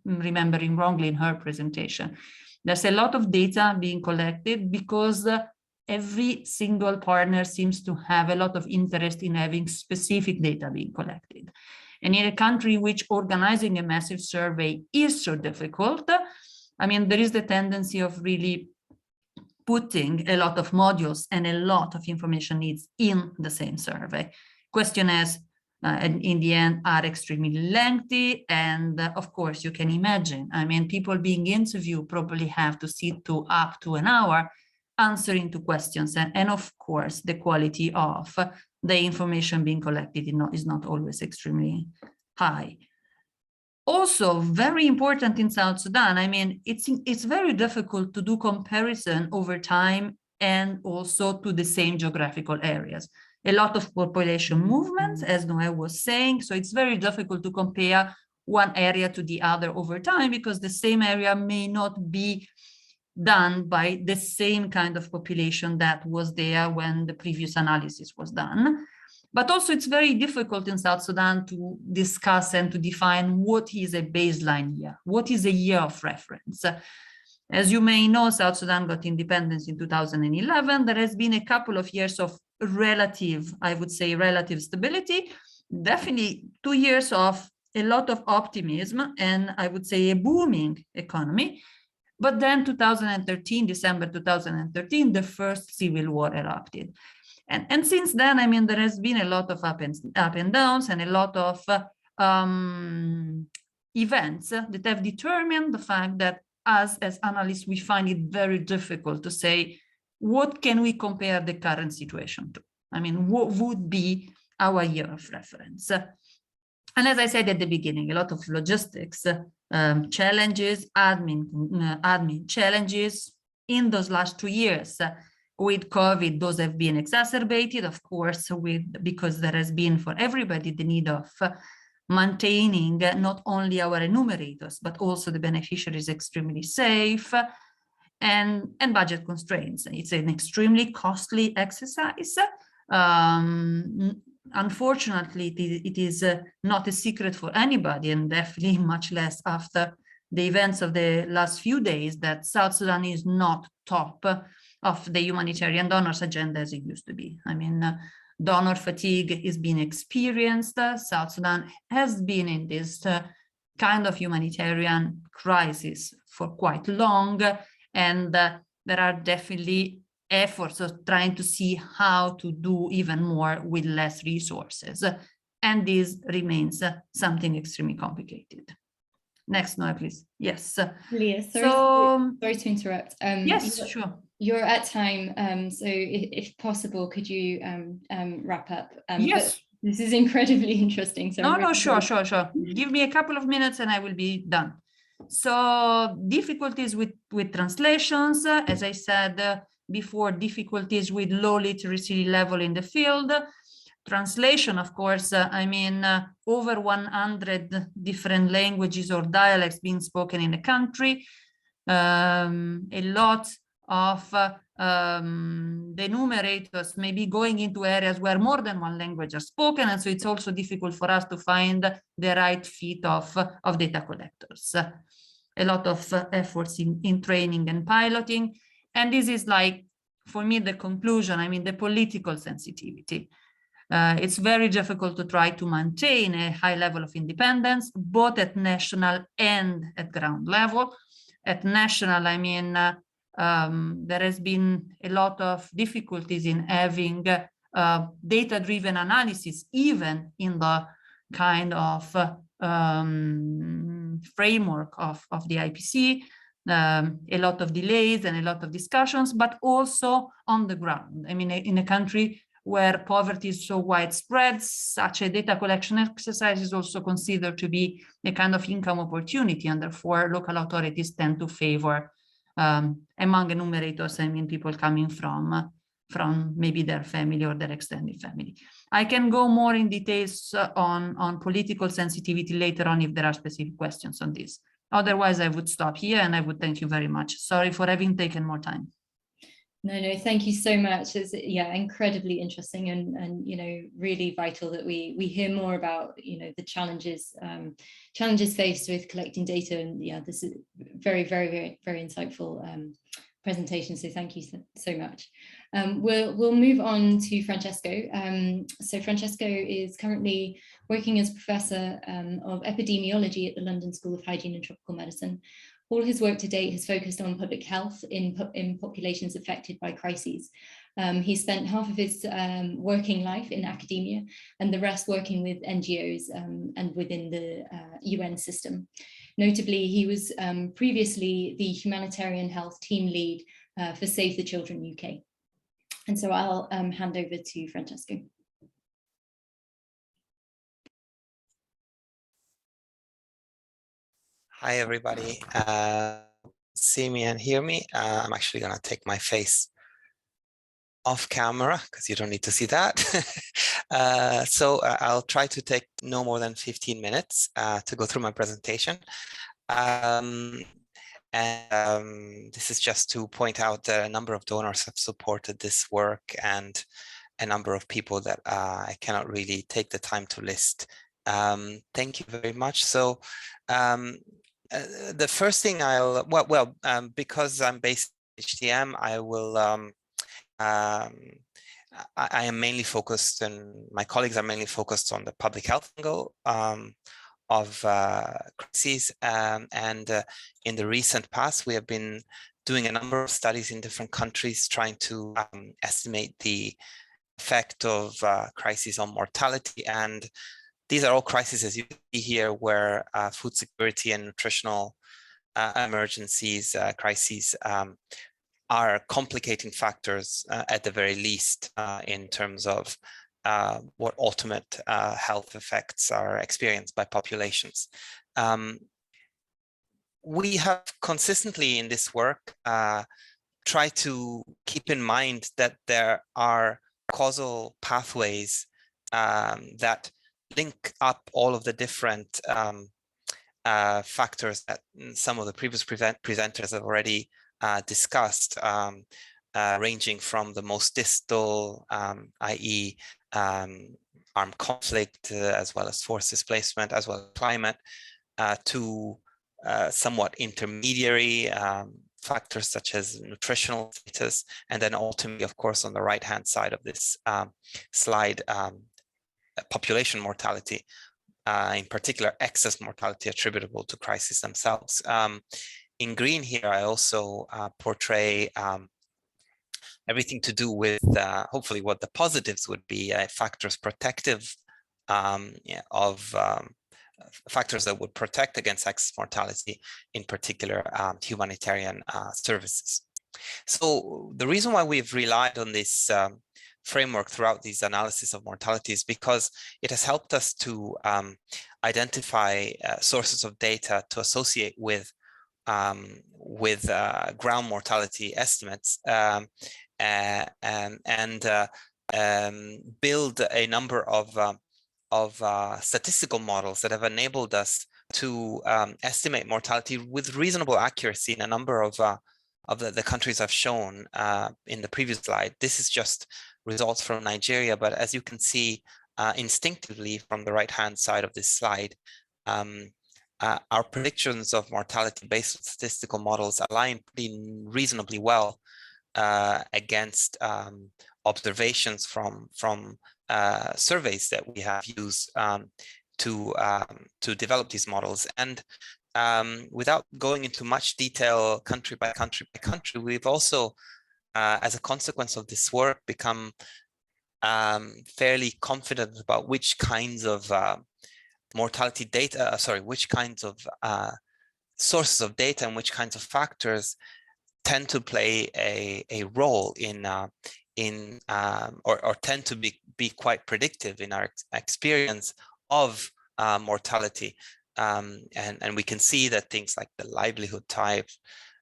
remembering wrongly in her presentation. There's a lot of data being collected because every single partner seems to have a lot of interest in having specific data being collected. And in a country in which organizing a massive survey is so difficult, I mean, there is the tendency of really putting a lot of modules and a lot of information needs in the same survey. Questionnaires, and in the end, are extremely lengthy. And of course, you can imagine, I mean, people being interviewed probably have to sit to up to an hour answering to questions. And of course, the quality of the information being collected is not always extremely high. Also, very important in South Sudan, I mean, it's very difficult to do comparison over time and also to the same geographical areas. A lot of population movements, as Noé was saying, so it's very difficult to compare one area to the other over time because the same area may not be done by the same kind of population that was there when the previous analysis was done. But also it's very difficult in South Sudan to discuss and to define what is a baseline year, what is a year of reference. As you may know, South Sudan got independence in 2011. There has been a couple of years of relative, I would say, relative stability, definitely 2 years of a lot of optimism and I would say a booming economy. But then 2013, December 2013, the first civil war erupted. And since then, I mean, there has been a lot of up and downs and a lot of events that have determined the fact that us as analysts, we find it very difficult to say, what can we compare the current situation to? I mean, what would be our year of reference? And as I said at the beginning, a lot of logistics challenges, admin challenges in those last 2 years. With COVID, those have been exacerbated, of course, because there has been for everybody the need of maintaining not only our enumerators, but also the beneficiaries extremely safe and budget constraints. It's an extremely costly exercise. Unfortunately, it is not a secret for anybody, and definitely much less after the events of the last few days, that South Sudan is not top of the humanitarian donors agenda as it used to be. I mean, donor fatigue is being experienced. South Sudan has been in this kind of humanitarian crisis for quite long, and there are definitely efforts of trying to see how to do even more with less resources. And this remains something extremely complicated. Next, Noé, please. Yes. Leah, sorry to interrupt. Yes, sure. You're at time, so if possible, could you wrap up? Yes. This is incredibly interesting. So no, sure. Give me a couple of minutes and I will be done. So difficulties with translations, as I said before, difficulties with low literacy level in the field. Translation, of course, I mean, over 100 different languages or dialects being spoken in the country. A lot of the enumerators may be going into areas where more than one language are spoken, and so it's also difficult for us to find the right fit of data collectors. a lot of efforts in training and piloting. And this is like, for me, the conclusion, I mean, the political sensitivity. It's very difficult to try to maintain a high level of independence, both at national and at ground level. At national, I mean, there has been a lot of difficulties in having data-driven analysis, even in the kind of framework of the IPC, a lot of delays and a lot of discussions, but also on the ground. I mean, in a country where poverty is so widespread, such a data collection exercise is also considered to be a kind of income opportunity, and therefore local authorities tend to favor, among enumerators, I mean, people coming from maybe their family or their extended family. I can go more in details on political sensitivity later on if there are specific questions on this. Otherwise, I would stop here and I would thank you very much. Sorry for having taken more time. No, thank you so much. It's, yeah, incredibly interesting and you know, really vital that we hear more about, you know, the challenges faced with collecting data. And yeah, this is very insightful presentation. So thank you so much. We'll move on to Francesco. So Francesco is currently working as Professor of Epidemiology at the London School of Hygiene and Tropical Medicine. All his work to date has focused on public health in populations affected by crises. He spent half of his working life in academia and the rest working with NGOs and within the UN system. Notably, he was previously the humanitarian health team lead for Save the Children UK. And so I'll hand over to Francesco. Hi, everybody. See me and hear me? I'm actually going to take my face off camera because you don't need to see that. So I'll try to take no more than 15 minutes to go through my presentation. This is just to point out that a number of donors have supported this work and a number of people that I cannot really take the time to list. Thank you very much. So the first thing I'll, because I'm based in HTM, I will, I am mainly focused, and my colleagues are mainly focused on the public health angle of crises. And in the recent past, we have been doing a number of studies in different countries trying to estimate the effect of crises on mortality. And these are all crises, as you see here, where food security and nutritional emergencies, crises are complicating factors at the very least in terms of what ultimate health effects are experienced by populations. We have consistently in this work tried to keep in mind that there are causal pathways that link up all of the different factors that some of the previous presenters have already discussed, ranging from the most distal, i.e. armed conflict, as well as forced displacement, as well as climate, to somewhat intermediary factors such as nutritional status, and then ultimately, of course, on the right-hand side of this slide, population mortality, in particular excess mortality attributable to crises themselves. In green here, I also portray everything to do with hopefully what the positives would be, factors protective of factors that would protect against excess mortality, in particular humanitarian services. So the reason why we've relied on this framework throughout these analysis of mortality is because it has helped us to identify sources of data to associate with ground mortality estimates and build a number of statistical models that have enabled us to estimate mortality with reasonable accuracy in a number of the countries I've shown in the previous slide. This is just results from Nigeria, but as you can see instinctively from the right-hand side of this slide, our predictions of mortality based on statistical models align pretty reasonably well against observations from surveys that we have used to develop these models. And without going into much detail, country by country by country, we've also, as a consequence of this work, become fairly confident about which kinds of mortality data, which kinds of sources of data and which kinds of factors tend to play a role in or tend to be quite predictive in our experience of mortality. And we can see that things like the livelihood type,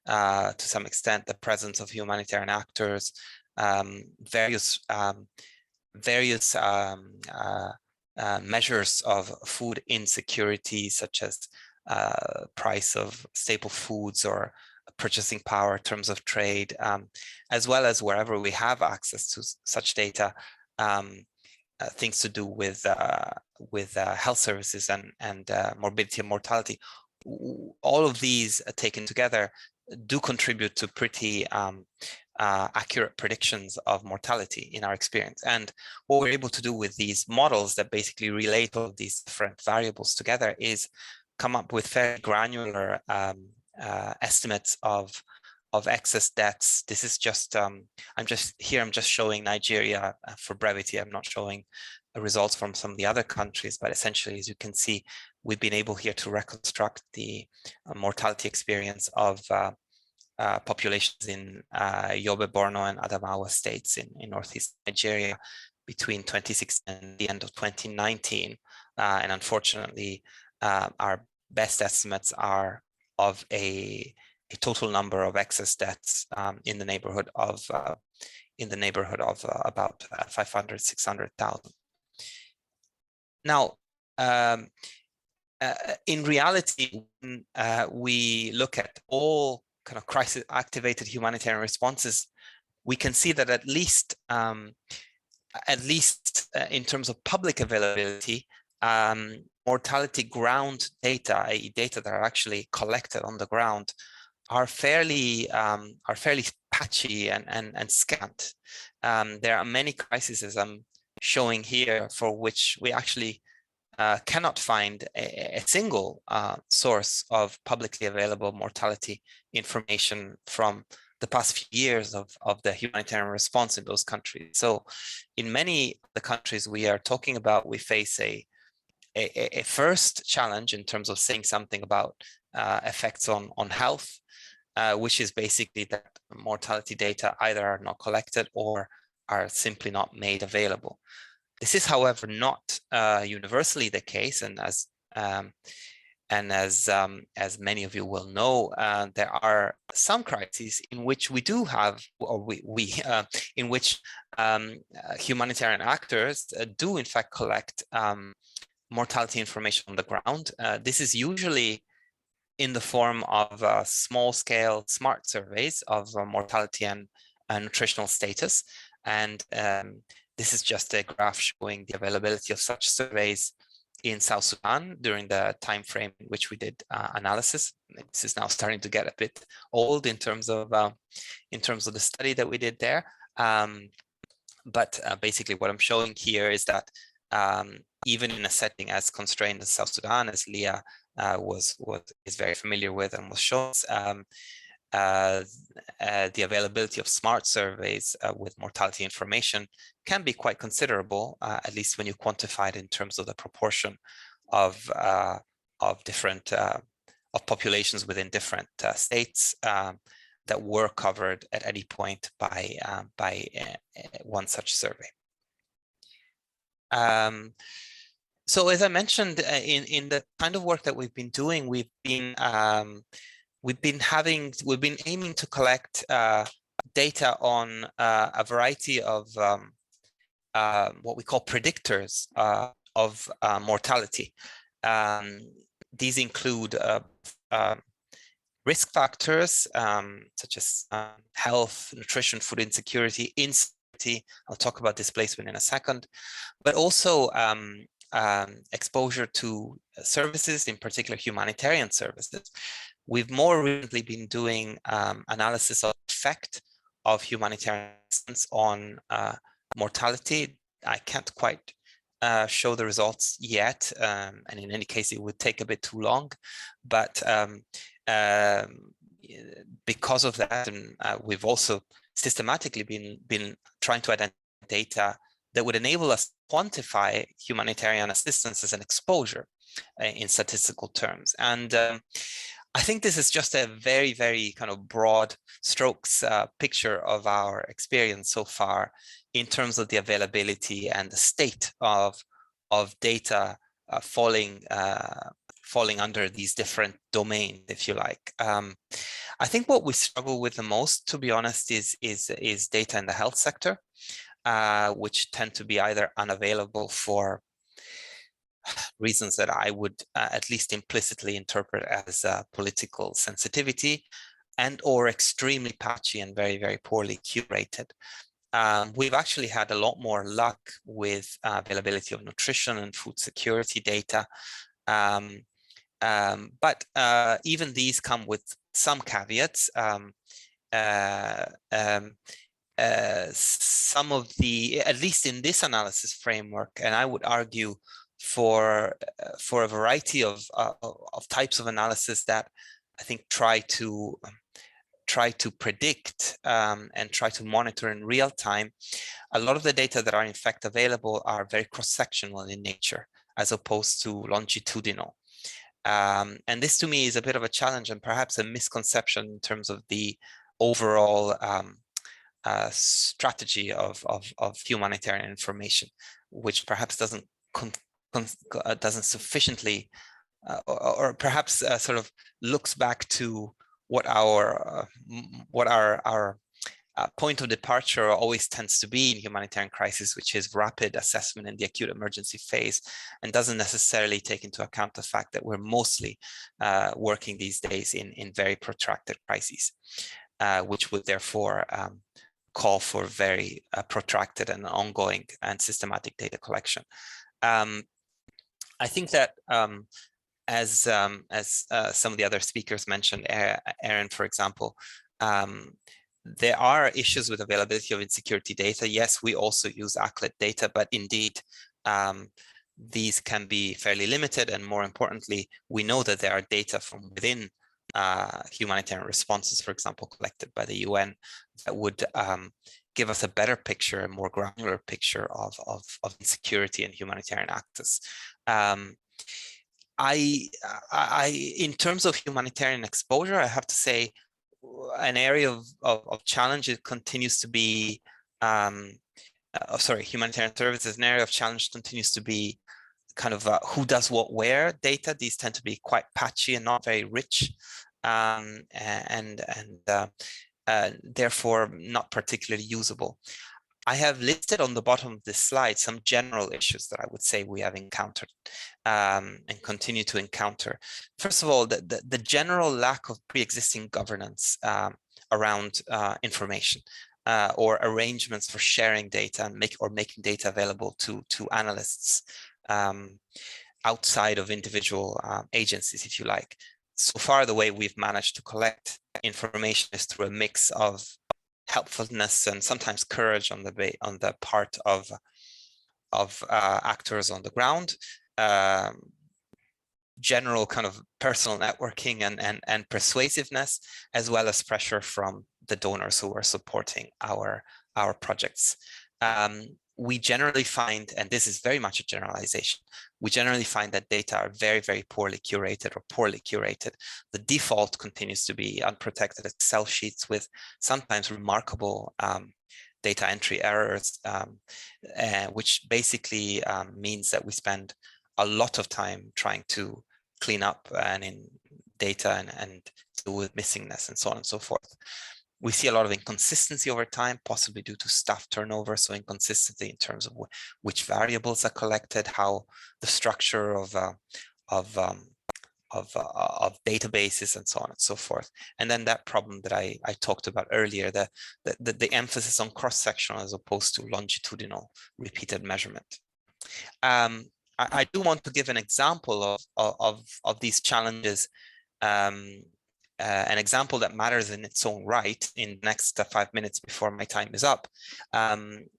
to some extent, the presence of humanitarian actors, various measures of food insecurity, such as price of staple foods or purchasing power, terms of trade, as well as wherever we have access to such data, things to do with health services and morbidity and mortality. All of these taken together do contribute to pretty accurate predictions of mortality in our experience. And what we're able to do with these models that basically relate all of these different variables together is come up with very granular estimates of excess deaths. This is just I'm just showing Nigeria for brevity. I'm not showing results from some of the other countries, but essentially, as you can see, we've been able here to reconstruct the mortality experience of populations in Yobe, Borno, and Adamawa states in northeast Nigeria between 2016 and the end of 2019. And unfortunately, our best estimates are of a total number of excess deaths in the neighborhood of about 500, 600,000. Now, in reality, we look at all kind of crisis activated humanitarian responses, we can see that at least in terms of public availability, mortality ground data, i.e. data that are actually collected on the ground, are fairly patchy and scant. There are many crises, as I'm showing here, for which we actually cannot find a single source of publicly available mortality information from the past few years of the humanitarian response in those countries. So in many of the countries we are talking about, we face a first challenge in terms of saying something about effects on health, which is basically that mortality data either are not collected or are simply not made available. This is, however, not universally the case, and as many of you will know, there are some crises in which we do have, or in which humanitarian actors do in fact collect mortality information on the ground. This is usually in the form of small-scale smart surveys of mortality and nutritional status, and this is just a graph showing the availability of such surveys in South Sudan during the time frame in which we did analysis. This is now starting to get a bit old in terms of the study that we did there. But basically, what I'm showing here is that even in a setting as constrained as South Sudan, as Leah is very familiar with and was shown, the availability of smart surveys with mortality information can be quite considerable, at least when you quantify it in terms of the proportion of different of populations within different states that were covered at any point by one such survey. So as I mentioned, in the kind of work that we've been doing, we've been aiming to collect data on a variety of what we call predictors of mortality. These include risk factors such as health, nutrition, food insecurity, insecurity. I'll talk about displacement in a second, but also exposure to services, in particular humanitarian services, we've more recently been doing analysis of effect of humanitarian assistance on mortality. I can't quite show the results yet, and in any case, it would take a bit too long. But because of that, and we've also systematically been trying to identify data that would enable us to quantify humanitarian assistance as an exposure in statistical terms. And I think this is just a very, very kind of broad strokes picture of our experience so far in terms of the availability and the state of data falling under these different domains, if you like. I think what we struggle with the most, to be honest, is data in the health sector, which tend to be either unavailable for reasons that I would at least implicitly interpret as political sensitivity, and or extremely patchy and very, very poorly curated. We've actually had a lot more luck with availability of nutrition and food security data. But even these come with some caveats. Some of the, at least in this analysis framework, and I would argue for a variety of types of analysis that I think try to predict and try to monitor in real time, a lot of the data that are in fact available are very cross-sectional in nature, as opposed to longitudinal. And this to me is a bit of a challenge and perhaps a misconception in terms of the overall strategy of humanitarian information, which perhaps doesn't sufficiently, or perhaps sort of looks back to what our point of departure always tends to be in humanitarian crisis, which is rapid assessment in the acute emergency phase, and doesn't necessarily take into account the fact that we're mostly working these days in very protracted crises, which would therefore call for very protracted and ongoing and systematic data collection. I think that as some of the other speakers mentioned, Erin, for example, there are issues with availability of insecurity data. Yes, we also use ACLED data, but indeed, these can be fairly limited. And more importantly, we know that there are data from within humanitarian responses, for example, collected by the UN, that would give us a better picture, a more granular picture of insecurity and humanitarian access. In terms of humanitarian exposure, I have to say an area of challenge, it continues to be, humanitarian services, an area of challenge continues to be kind of who does what where data. These tend to be quite patchy and not very rich, and therefore not particularly usable. I have listed on the bottom of this slide some general issues that I would say we have encountered and continue to encounter. First of all, the general lack of pre-existing governance around information or arrangements for sharing data and making data available to analysts outside of individual agencies, if you like. So far, the way we've managed to collect information is through a mix of helpfulness and sometimes courage on the part of actors on the ground, general kind of personal networking and persuasiveness, as well as pressure from the donors who are supporting our projects. We generally find, and this is very much a generalization, we generally find that data are very, very poorly curated or poorly curated. The default continues to be unprotected Excel sheets with sometimes remarkable data entry errors, which basically means that we spend a lot of time trying to clean up and in data and deal with missingness and so on and so forth. We see a lot of inconsistency over time, possibly due to staff turnover. So inconsistency in terms of which variables are collected, how the structure of databases and so on and so forth. And then that problem that I talked about earlier, the emphasis on cross-sectional as opposed to longitudinal repeated measurement. I do want to give an example of these challenges, an example that matters in its own right in the next 5 minutes before my time is up,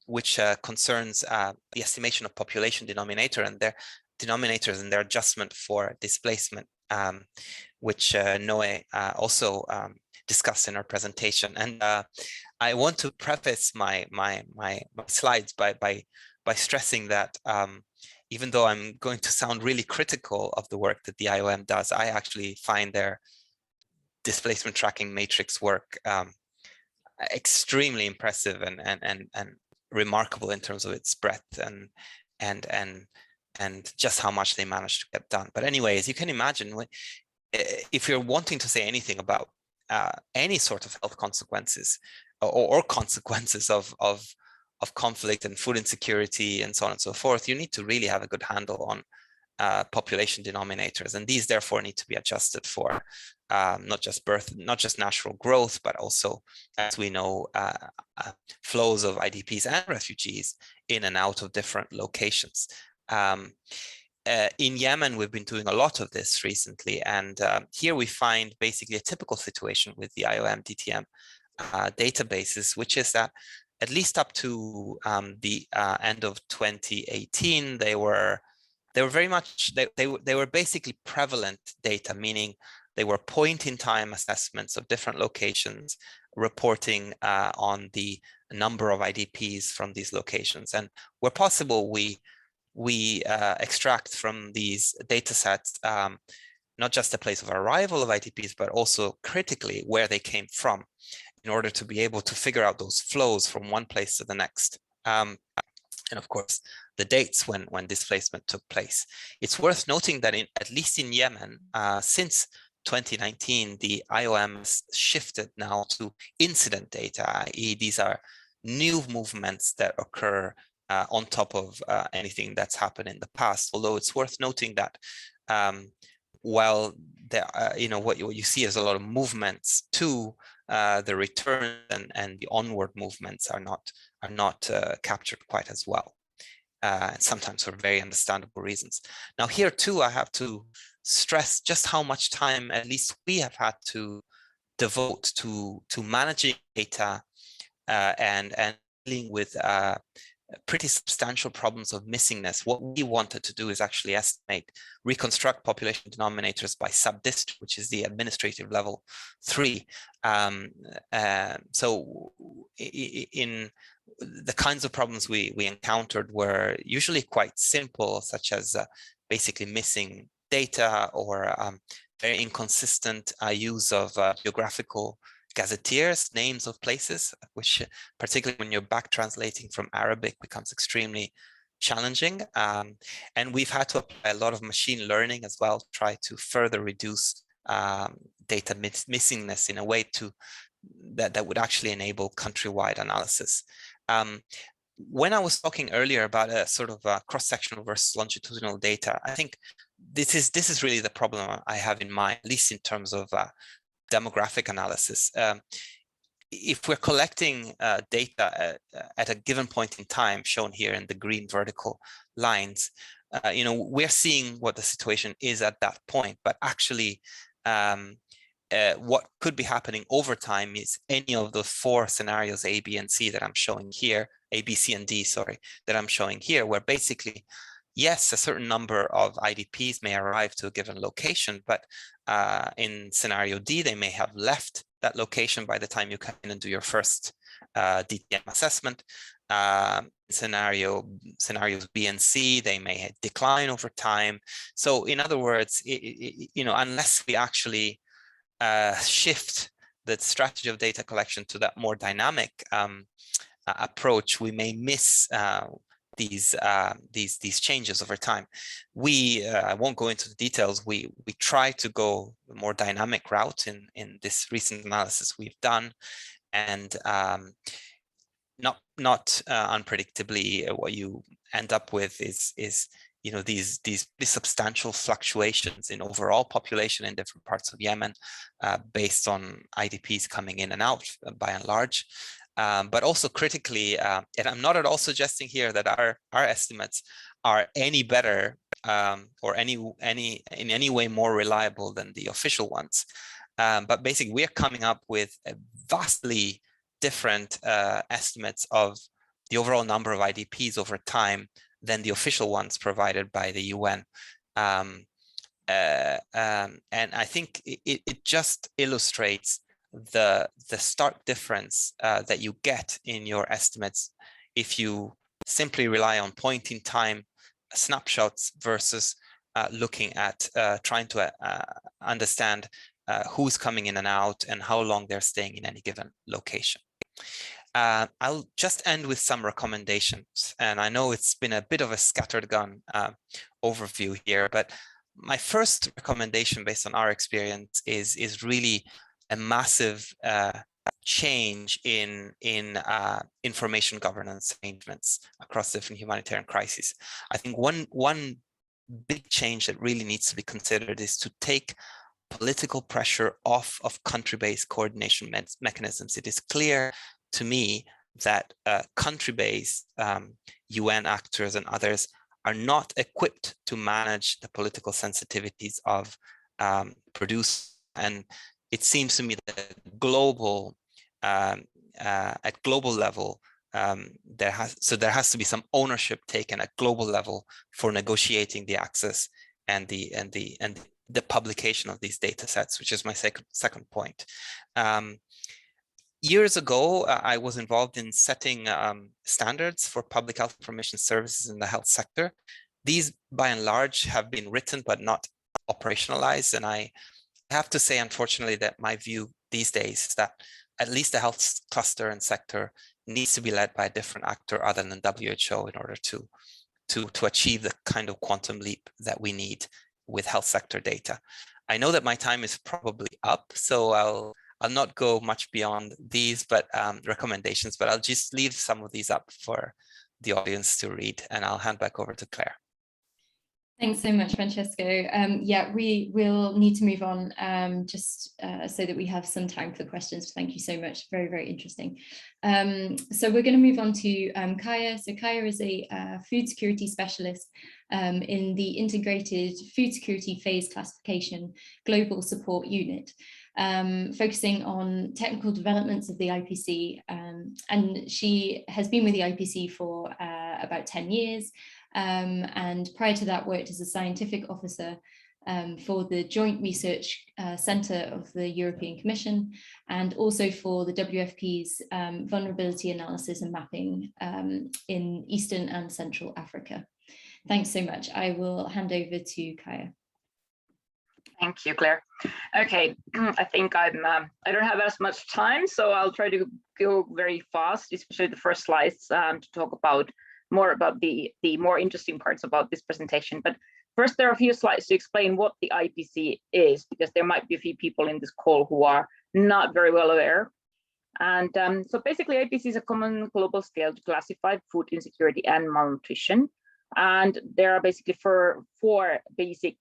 which concerns the estimation of population denominator and their denominators and their adjustment for displacement, which Noe also discussed in her presentation. And I want to preface my slides by stressing that even though I'm going to sound really critical of the work that the IOM does, I actually find their displacement tracking matrix work extremely impressive and remarkable in terms of its breadth and just how much they managed to get done. But anyways, you can imagine if you're wanting to say anything about any sort of health consequences or consequences of conflict and food insecurity and so on and so forth, you need to really have a good handle on population denominators, and these therefore need to be adjusted for not just natural growth, but also, as we know, flows of IDPs and refugees in and out of different locations. In Yemen, we've been doing a lot of this recently, and here we find basically a typical situation with the IOM DTM databases, which is that at least up to the end of 2018, they were very much, they were basically prevalent data, meaning they were point-in-time assessments of different locations, reporting on the number of IDPs from these locations. And where possible, we extract from these data sets not just the place of arrival of IDPs, but also critically where they came from, in order to be able to figure out those flows from one place to the next. And of course, the dates when displacement took place. It's worth noting that at least in Yemen, since 2019, the IOM has shifted now to incident data, i.e. these are new movements that occur on top of anything that's happened in the past. Although it's worth noting that while there, what you see is a lot of movements to the return and the onward movements are not captured quite as well, and sometimes for very understandable reasons. Now here too, I have to stress just how much time at least we have had to devote to managing data and dealing with pretty substantial problems of missingness. What we wanted to do is actually reconstruct population denominators by sub-district, which is the administrative level 3. So in the kinds of problems we encountered were usually quite simple, such as basically missing data or very inconsistent use of geographical gazetteers, names of places, which particularly when you're back translating from Arabic becomes extremely challenging. And we've had to apply a lot of machine learning as well, try to further reduce data missingness in a way that would actually enable countrywide analysis. When I was talking earlier about a sort of cross-sectional versus longitudinal data, I think this is really the problem I have in mind, at least in terms of demographic analysis. If we're collecting data at a given point in time, shown here in the green vertical lines, we're seeing what the situation is at that point, but actually what could be happening over time is any of the 4 scenarios, A, B, and C that I'm showing here, A, B, C, and D, sorry, that I'm showing here, where basically, yes, a certain number of IDPs may arrive to a given location, but in scenario D, they may have left that location by the time you come in and do your first DTM assessment. Scenarios B and C, they may decline over time. So in other words, unless we actually shift the strategy of data collection to that more dynamic approach, we may miss these changes over time. I won't go into the details. We try to go a more dynamic route in this recent analysis we've done, and not unpredictably, what you end up with is these substantial fluctuations in overall population in different parts of Yemen, based on IDPs coming in and out by and large. But also critically, and I'm not at all suggesting here that our estimates are any better or in any way more reliable than the official ones. But basically, we are coming up with a vastly different estimates of the overall number of IDPs over time than the official ones provided by the UN. And I think it just illustrates the stark difference that you get in your estimates if you simply rely on point in time snapshots versus looking at trying to understand who's coming in and out and how long they're staying in any given location. I'll just end with some recommendations. And I know it's been a bit of a scattergun overview here, but my first recommendation based on our experience is really a massive change in information governance arrangements across different humanitarian crises. I think one big change that really needs to be considered is to take political pressure off of country-based coordination mechanisms. It is clear to me that country-based UN actors and others are not equipped to manage the political sensitivities of produce. And it seems to me that global at global level, there has to be some ownership taken at global level for negotiating the access and the publication of these data sets, which is my second point. Years ago, I was involved in setting standards for public health information services in the health sector. These, by and large, have been written but not operationalized. And I have to say, unfortunately, that my view these days is that at least the health cluster and sector needs to be led by a different actor other than WHO in order to achieve the kind of quantum leap that we need with health sector data. I know that my time is probably up, so I'll not go much beyond these recommendations, but I'll just leave some of these up for the audience to read, and I'll hand back over to Claire. Thanks so much, Francesco. Yeah, we will need to move on just so that we have some time for questions. Thank you so much. Very, very interesting. So we're going to move on to Kaya. So Kaya is a food security specialist in the Integrated Food Security Phase Classification Global Support Unit, focusing on technical developments of the IPC. And she has been with the IPC for about 10 years. And prior to that worked as a scientific officer for the Joint Research Centre of the European Commission, and also for the WFP's vulnerability analysis and mapping in Eastern and Central Africa. Thanks so much. I will hand over to Kaya. Thank you, Claire. Okay, I think I don't have as much time, so I'll try to go very fast, especially the first slides to talk about more about the more interesting parts about this presentation. But first, there are a few slides to explain what the IPC is, because there might be a few people in this call who are not very well aware. And so basically, IPC is a common global scale to classify food insecurity and malnutrition. And there are basically four basic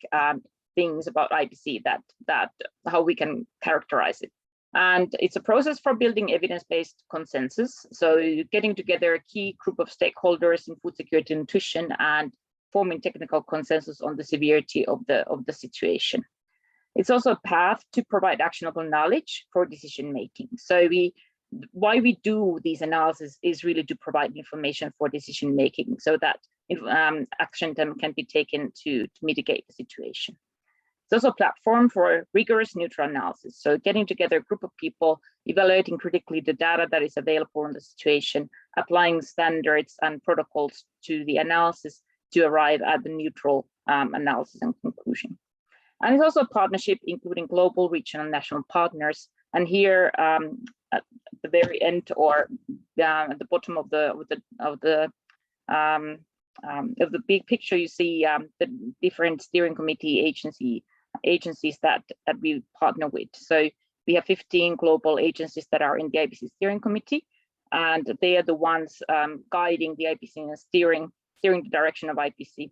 things about IPC that how we can characterize it. And it's a process for building evidence-based consensus. So getting together a key group of stakeholders in food security and nutrition and forming technical consensus on the severity of the situation. It's also a path to provide actionable knowledge for decision making. So why we do these analyses is really to provide information for decision making so that action can be taken to mitigate the situation. It's also a platform for rigorous neutral analysis. So getting together a group of people, evaluating critically the data that is available in the situation, applying standards and protocols to the analysis to arrive at the neutral analysis and conclusion. And it's also a partnership including global, regional, and national partners. And here at the very end, or at the bottom of the big picture, you see the different steering committee agencies that we partner with. So we have 15 global agencies that are in the IPC steering committee, and they are the ones guiding the IPC and steering the direction of IPC.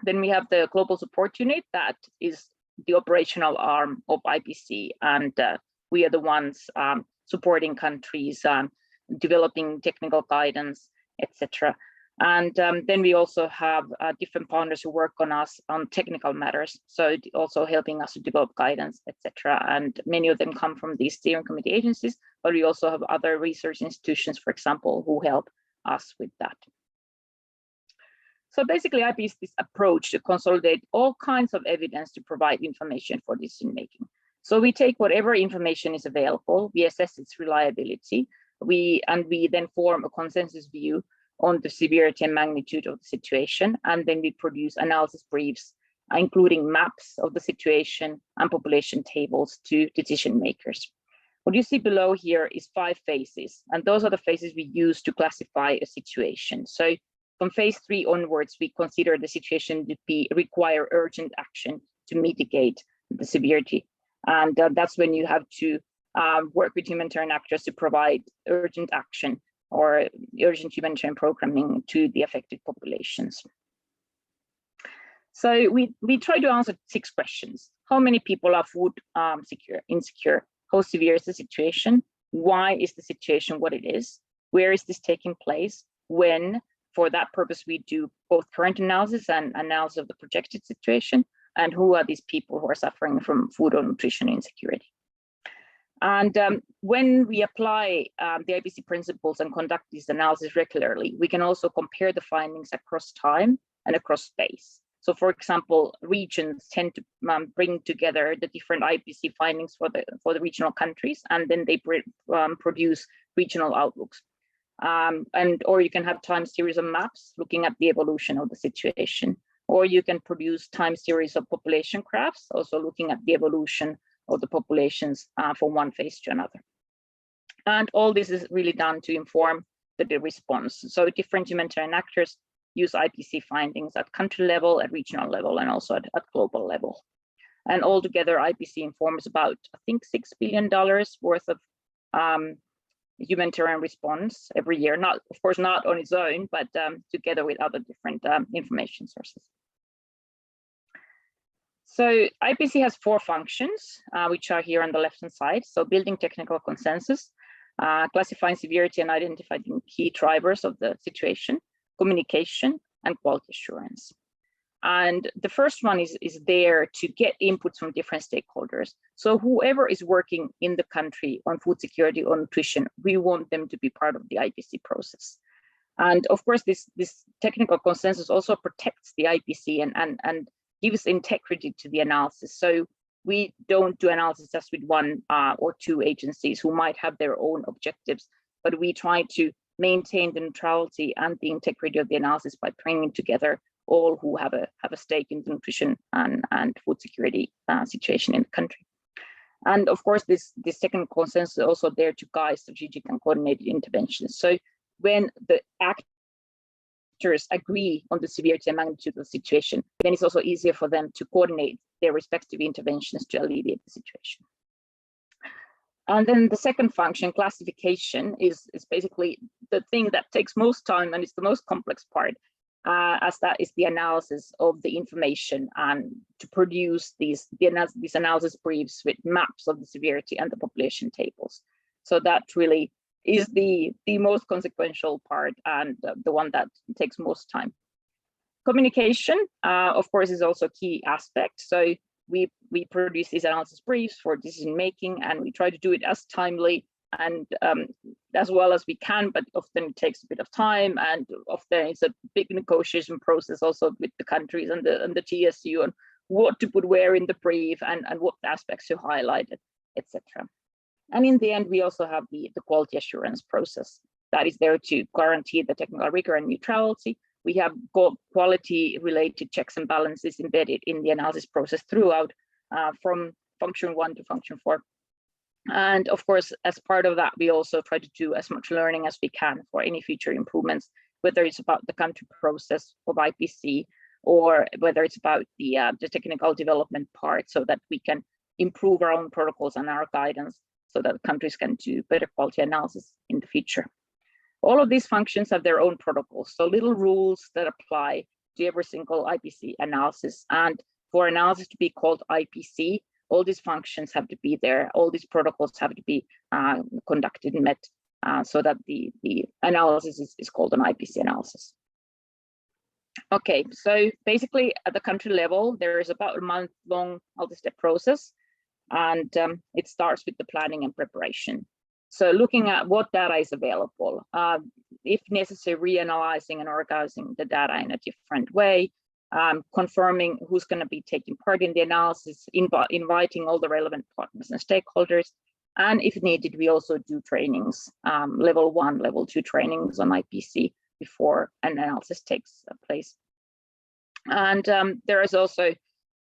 Then we have the global support unit that is the operational arm of IPC, and we are the ones supporting countries, developing technical guidance, etc. And then we also have different partners who work on us on technical matters, so also helping us to develop guidance, etc. And many of them come from these steering committee agencies, but we also have other research institutions, for example, who help us with that. So basically, IP is this approach to consolidate all kinds of evidence to provide information for decision making. So we take whatever information is available, we assess its reliability, we then form a consensus view on the severity and magnitude of the situation, and then we produce analysis briefs, including maps of the situation and population tables to decision makers. What you see below here is 5 phases, and those are the phases we use to classify a situation. So from phase 3 onwards, we consider the situation to require urgent action to mitigate the severity. And that's when you have to work with humanitarian actors to provide urgent action or urgent humanitarian programming to the affected populations. So we try to answer 6 questions. How many people are food insecure? How severe is the situation? Why is the situation what it is? Where is this taking place? When? For that purpose, we do both current analysis and analysis of the projected situation. And who are these people who are suffering from food or nutrition insecurity? And when we apply the IPC principles and conduct these analyses regularly, we can also compare the findings across time and across space. So for example, regions tend to bring together the different IPC findings for the regional countries, and then they produce regional outlooks. Or you can have time series of maps looking at the evolution of the situation, or you can produce time series of population graphs, also looking at the evolution of the populations from one phase to another. And all this is really done to inform the response. So different humanitarian actors use IPC findings at country level, at regional level, and also at global level. And altogether, IPC informs about, I think, $6 billion worth of humanitarian response every year. Not, of course, not on its own, but together with other different information sources. So IPC has 4 functions, which are here on the left-hand side. So building technical consensus, classifying severity and identifying key drivers of the situation, communication, and quality assurance. And the first one is there to get inputs from different stakeholders. So whoever is working in the country on food security or nutrition, we want them to be part of the IPC process. And of course, this technical consensus also protects the IPC and gives integrity to the analysis. So we don't do analysis just with 1 or 2 agencies who might have their own objectives, but we try to maintain the neutrality and the integrity of the analysis by bringing together all who have a stake in the nutrition and food security situation in the country. And of course, this technical consensus is also there to guide strategic and coordinated interventions. So when the actors agree on the severity and magnitude of the situation, then it's also easier for them to coordinate their respective interventions to alleviate the situation. And then the second function, classification, is basically the thing that takes most time and it's the most complex part, as that is the analysis of the information and to produce these analysis briefs with maps of the severity and the population tables. So that really is the most consequential part and the one that takes most time. Communication, of course, is also a key aspect. So we produce these analysis briefs for decision making, and we try to do it as timely and as well as we can, but often it takes a bit of time, and often it's a big negotiation process also with the countries and the TSU on what to put where in the brief and what aspects to highlight, etc. And in the end, we also have the quality assurance process that is there to guarantee the technical rigor and neutrality. We have quality related checks and balances embedded in the analysis process throughout, from function 1 to function 4. And of course, as part of that, we also try to do as much learning as we can for any future improvements, whether it's about the country process of IPC or whether it's about the technical development part, so that we can improve our own protocols and our guidance so that countries can do better quality analysis in the future. All of these functions have their own protocols, so little rules that apply to every single IPC analysis. And for analysis to be called IPC, all these functions have to be there. All these protocols have to be conducted and met so that the analysis is called an IPC analysis. Okay, so basically at the country level, there is about a month-long multi-step process, and it starts with the planning and preparation. So looking at what data is available, if necessary, reanalyzing and organizing the data in a different way, confirming who's going to be taking part in the analysis, inviting all the relevant partners and stakeholders, and if needed, we also do trainings, level 1, level 2 trainings on IPC before an analysis takes place. And there is also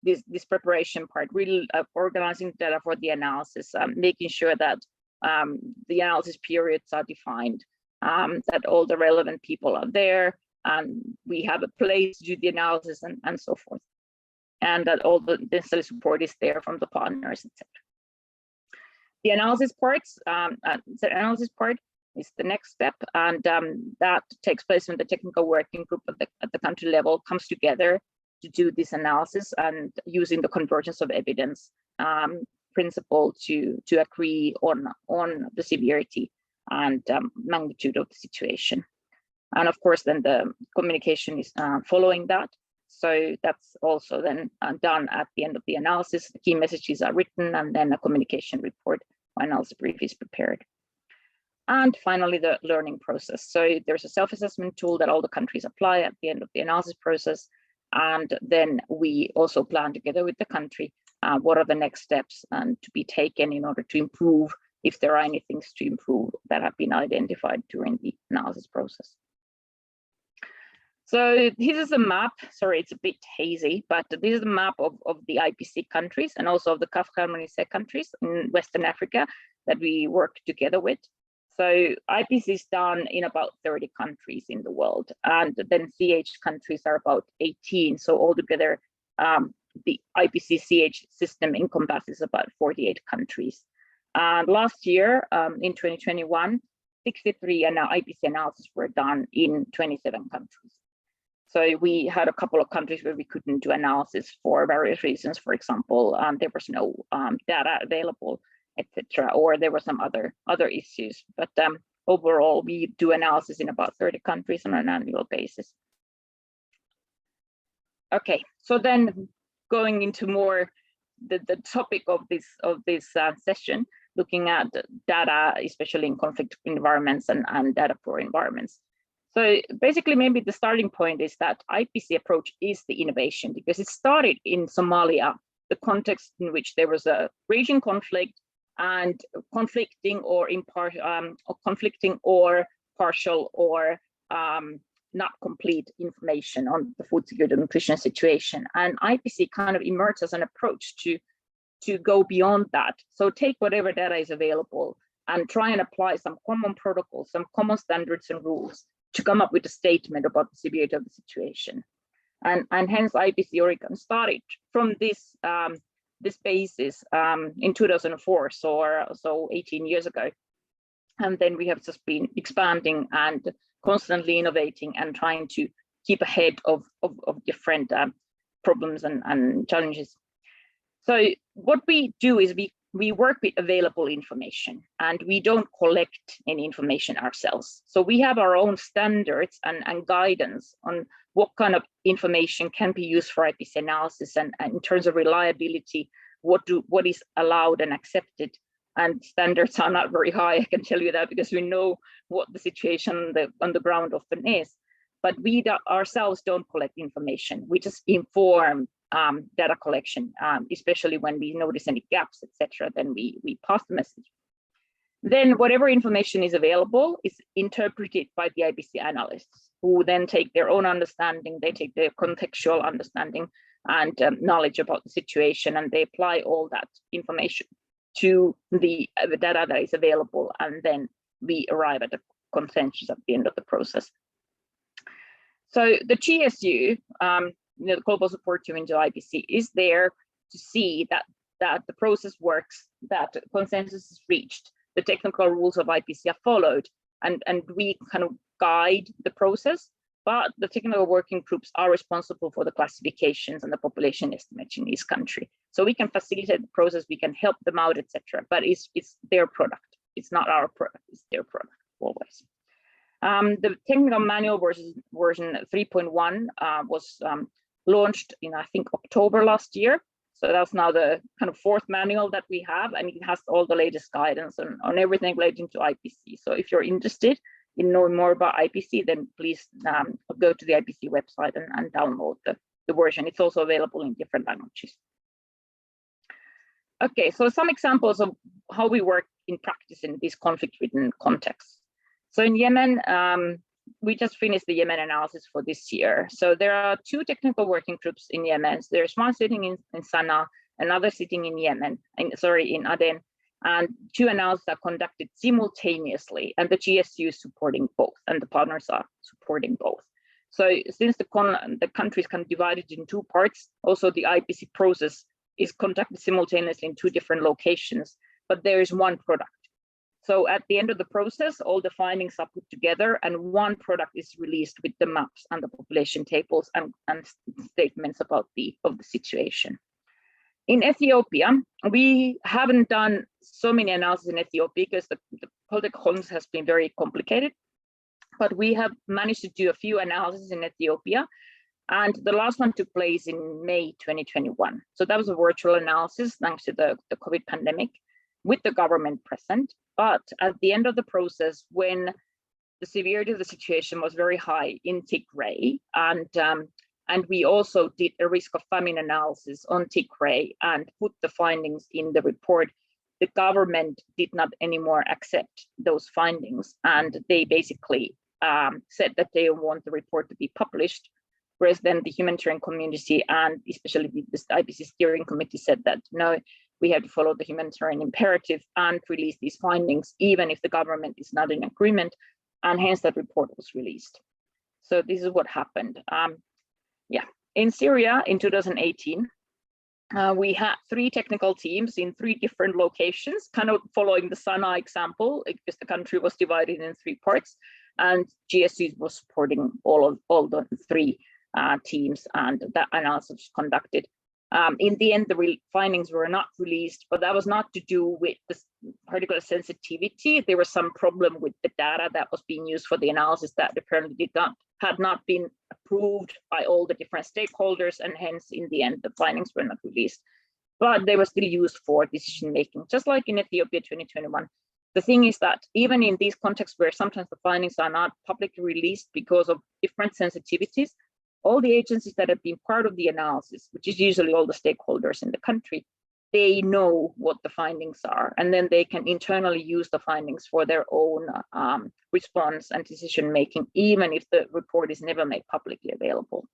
this preparation part, really organizing data for the analysis, making sure that the analysis periods are defined, that all the relevant people are there, and we have a place to do the analysis and so forth, and that all the necessary support is there from the partners, etc. The analysis parts, is the next step, and that takes place when the technical working group at the country level comes together to do this analysis and using the convergence of evidence principle to agree on the severity and magnitude of the situation. And of course, then the communication is following that. So that's also then done at the end of the analysis. The key messages are written, and then a communication report or analysis brief is prepared. And finally, the learning process. So there's a self-assessment tool that all the countries apply at the end of the analysis process. And then we also plan together with the country what are the next steps to be taken in order to improve, if there are any things to improve that have been identified during the analysis process. So this is a map. Sorry, it's a bit hazy, but this is a map of the IPC countries and also of the CAF-Harmonisé countries in Western Africa that we work together with. So IPC is done in about 30 countries in the world, and then CH countries are about 18. So altogether, the IPC CH system encompasses about 48 countries. And last year, in 2021, 63 IPC analyses were done in 27 countries. So we had a couple of countries where we couldn't do analysis for various reasons. For example, there was no data available, etc., or there were some other issues. But overall, we do analysis in about 30 countries on an annual basis. Okay, so then going into more the topic of this session, looking at data, especially in conflict environments and data poor environments. So basically, maybe the starting point is that IPC approach is the innovation, because it started in Somalia, the context in which there was a raging conflict and conflicting or partial or not complete information on the food security and nutrition situation. And IPC kind of emerged as an approach to go beyond that. So take whatever data is available and try and apply some common protocols, some common standards and rules to come up with a statement about the severity of the situation. And hence IPC Oregon started from this basis in 2004, so 18 years ago. And then we have just been expanding and constantly innovating and trying to keep ahead of different problems and challenges. So what we do is we work with available information, and we don't collect any information ourselves. So we have our own standards and guidance on what kind of information can be used for IPC analysis, and in terms of reliability, what is allowed and accepted. And standards are not very high, I can tell you that, because we know what the situation on the ground often is. But we ourselves don't collect information. We just inform data collection, especially when we notice any gaps, etc. Then we pass the message. Then whatever information is available is interpreted by the IPC analysts, who then take their own understanding, they take their contextual understanding and knowledge about the situation, and they apply all that information to the data that is available, and then we arrive at a consensus at the end of the process. So the GSU, the Global Support Team into IPC, is there to see that the process works, that consensus is reached, the technical rules of IPC are followed, and we kind of guide the process. But the technical working groups are responsible for the classifications and the population estimates in each country. So we can facilitate the process, we can help them out, etc. But it's their product. It's not our product, it's their product always. The technical manual version 3.1 was launched in, I think, October last year. So that's now the kind of fourth manual that we have, and it has all the latest guidance on everything relating to IPC. So if you're interested in knowing more about IPC, then please go to the IPC website and download the version. It's also available in different languages. Okay, so some examples of how we work in practice in this conflict-ridden context. So in Yemen, we just finished the Yemen analysis for this year. So there are two technical working groups in Yemen. So there's one sitting in Sana'a, another sitting in Yemen, in Aden, and two analyses are conducted simultaneously, and the GSU is supporting both, and the partners are supporting both. So since the country is kind of divided in two parts, also the IPC process is conducted simultaneously in two different locations, but there is one product. So at the end of the process, all the findings are put together and one product is released with the maps and the population tables and statements about the situation. In Ethiopia, we haven't done so many analyses in Ethiopia because the political context has been very complicated, but we have managed to do a few analyses in Ethiopia. And the last one took place in May 2021. So that was a virtual analysis thanks to the COVID pandemic with the government present. But at the end of the process, when the severity of the situation was very high in Tigray, and we also did a risk of famine analysis on Tigray and put the findings in the report, the government did not anymore accept those findings. And they basically said that they don't want the report to be published. Whereas then the humanitarian community and especially the IPC steering committee said that no, we have to follow the humanitarian imperative and release these findings, even if the government is not in agreement, and hence that report was released. So this is what happened. In Syria in 2018, we had 3 technical teams in 3 different locations, kind of following the Sana'a example, because the country was divided in 3 parts, and GSU was supporting all the 3 teams, and that analysis was conducted. In the end, the findings were not released, but that was not to do with the particular sensitivity. There was some problem with the data that was being used for the analysis that apparently had not been approved by all the different stakeholders, and hence in the end, the findings were not released. But they were still used for decision making, just like in Ethiopia 2021. The thing is that even in these contexts where sometimes the findings are not publicly released because of different sensitivities, all the agencies that have been part of the analysis, which is usually all the stakeholders in the country, they know what the findings are, and then they can internally use the findings for their own response and decision making, even if the report is never made publicly available.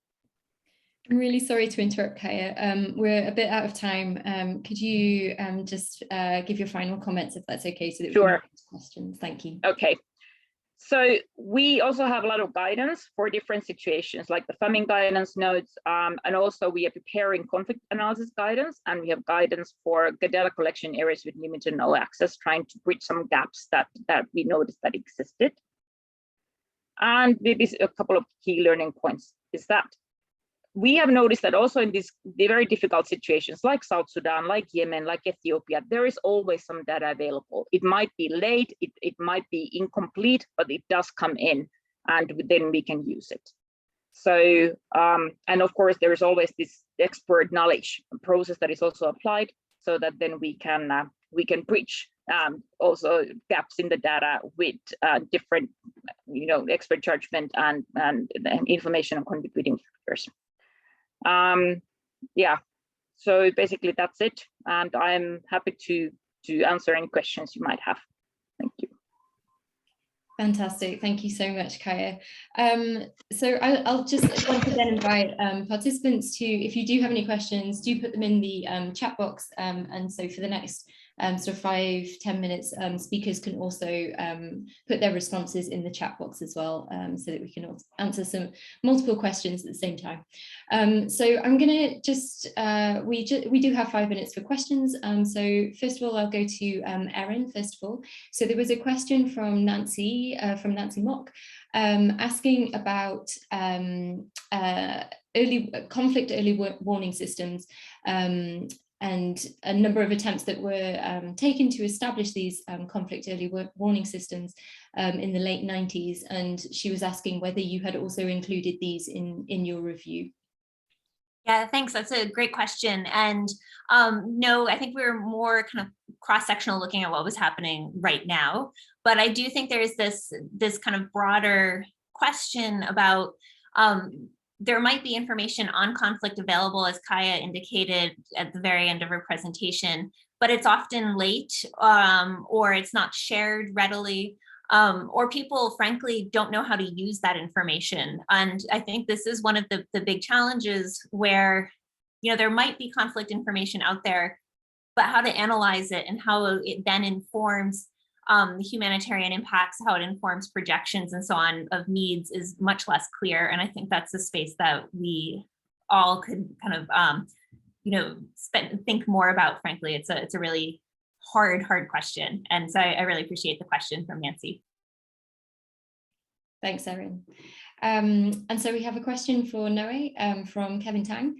I'm really sorry to interrupt, Kaya. We're a bit out of time. Could you just give your final comments, if that's okay, so that we can get to questions? Thank you. Okay. So we also have a lot of guidance for different situations, like the famine guidance notes, and also we are preparing conflict analysis guidance, and we have guidance for data collection areas with limited no access, trying to bridge some gaps that we noticed that existed. And maybe a couple of key learning points is that we have noticed that also in the very difficult situations like South Sudan, like Yemen, like Ethiopia, there is always some data available. It might be late, it might be incomplete, but it does come in, and then we can use it. So, and of course, there is always this expert knowledge process that is also applied, so that then we can bridge also gaps in the data with different, expert judgment and information on contributing factors. So basically that's it, and I'm happy to answer any questions you might have. Thank you. Fantastic, thank you so much, Kaya. So I'll just once again invite participants to, if you do have any questions, do put them in the chat box, and so for the next sort of 5-10 minutes, speakers can also put their responses in the chat box as well, so that we can answer some multiple questions at the same time. So I'm going to just, we do have 5 minutes for questions. So first of all, I'll go to Erin, first of all. So there was a question from Nancy Mock, asking about early warning systems, and a number of attempts that were taken to establish these conflict early warning systems in the late 90s. And she was asking whether you had also included these in your review. Yeah, thanks. That's a great question. And no, I think we were more kind of cross-sectional looking at what was happening right now. But I do think there's this kind of broader question about there might be information on conflict available, as Kaya indicated at the very end of her presentation, but it's often late or it's not shared readily. Or people, frankly, don't know how to use that information. And I think this is one of the big challenges where, there might be conflict information out there, but how to analyze it and how it then informs the humanitarian impacts, how it informs projections and so on of needs is much less clear. And I think that's a space that we all could kind of, think more about. Frankly, it's a really hard question. And so I really appreciate the question from Nancy. Thanks, Erin. And so we have a question for Noe from Kevin Tang.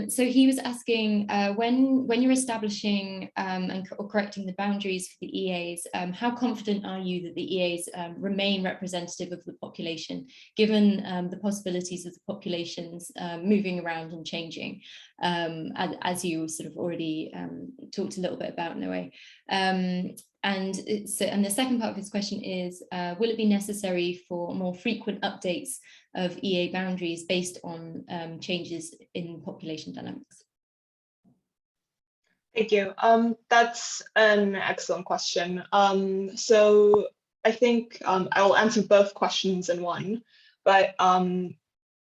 So he was asking, when you're establishing or correcting the boundaries for the EAs, how confident are you that the EAs remain representative of the population, given the possibilities of the populations moving around and changing, as you sort of already talked a little bit about, Noe? And the second part of his question is, will it be necessary for more frequent updates of EA boundaries based on changes in population dynamics? Thank you. That's an excellent question. So I think I will answer both questions in one, but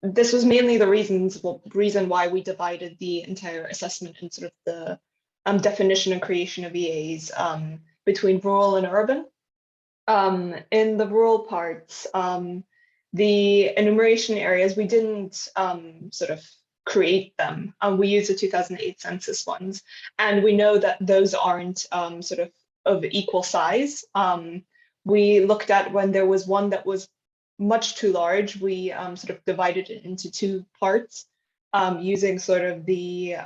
this was mainly the reason why we divided the entire assessment and sort of the definition and creation of EAs between rural and urban. In the rural parts, the enumeration areas, we didn't sort of create them. We used the 2008 census ones, and we know that those aren't sort of equal size. We looked at when there was one that was much too large, we sort of divided it into two parts using sort of the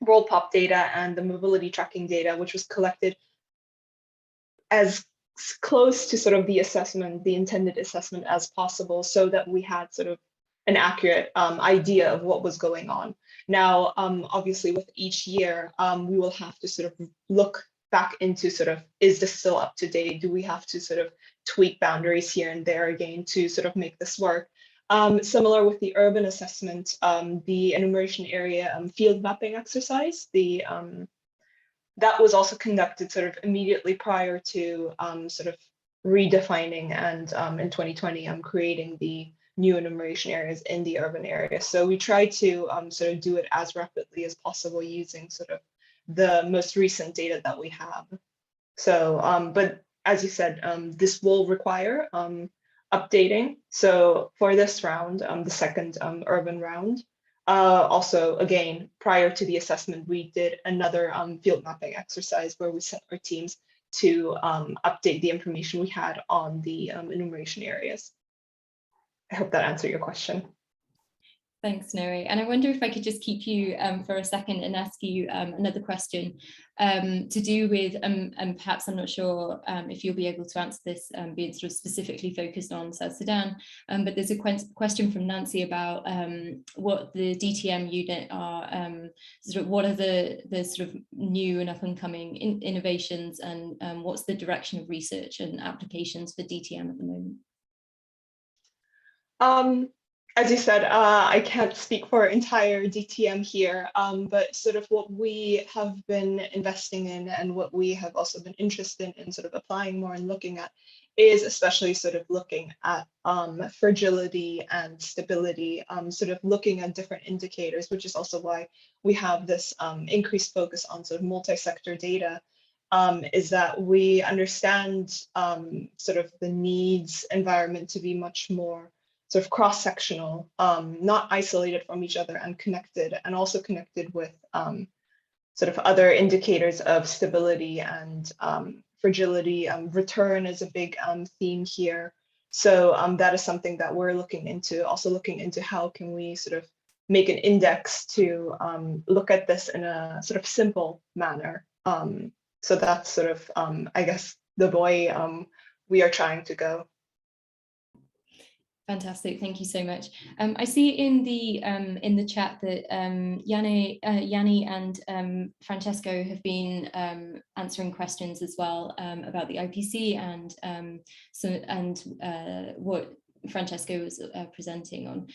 roll pop data and the mobility tracking data, which was collected as close to sort of the assessment, the intended assessment as possible, so that we had sort of an accurate idea of what was going on. Now, obviously with each year, we will have to sort of look back into sort of, is this still up to date? Do we have to sort of tweak boundaries here and there again to sort of make this work? Similar with the urban assessment, the enumeration area field mapping exercise, that was also conducted sort of immediately prior to sort of redefining and in 2020, creating the new enumeration areas in the urban area. So we tried to sort of do it as rapidly as possible using sort of the most recent data that we have. So, but as you said, this will require updating. So for this round, the second urban round, also, again, prior to the assessment, we did another field mapping exercise where we sent our teams to update the information we had on the enumeration areas. I hope that answered your question. Thanks, Noe. And I wonder if I could just keep you for a second and ask you another question to do with, and perhaps I'm not sure if you'll be able to answer this, being sort of specifically focused on South Sudan, but there's a question from Nancy about what the DTM unit are, sort of what are the sort of new and up and coming innovations, and what's the direction of research and applications for DTM at the moment? As you said, I can't speak for entire DTM here, but sort of what we have been investing in and what we have also been interested in sort of applying more and looking at is especially sort of looking at fragility and stability, sort of looking at different indicators, which is also why we have this increased focus on sort of multi-sector data, is that we understand sort of the needs environment to be much more sort of cross-sectional, not isolated from each other and connected, and also connected with sort of other indicators of stability and fragility. Return is a big theme here. So that is something that we're looking into, also looking into how can we sort of make an index to look at this in a sort of simple manner. So that's sort of, I guess, the way we are trying to go. Fantastic, thank you so much. I see in the chat that Jannie and Francesco have been answering questions as well about the IPC and what Francesco was presenting on.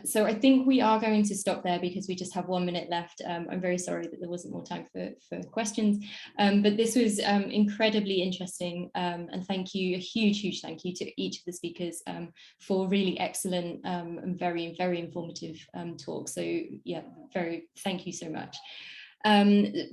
So I think we are going to stop there because we just have 1 minute left. I'm very sorry that there wasn't more time for questions, but this was incredibly interesting, and thank you, a huge thank you to each of the speakers for really excellent and very informative talk. So yeah, thank you so much.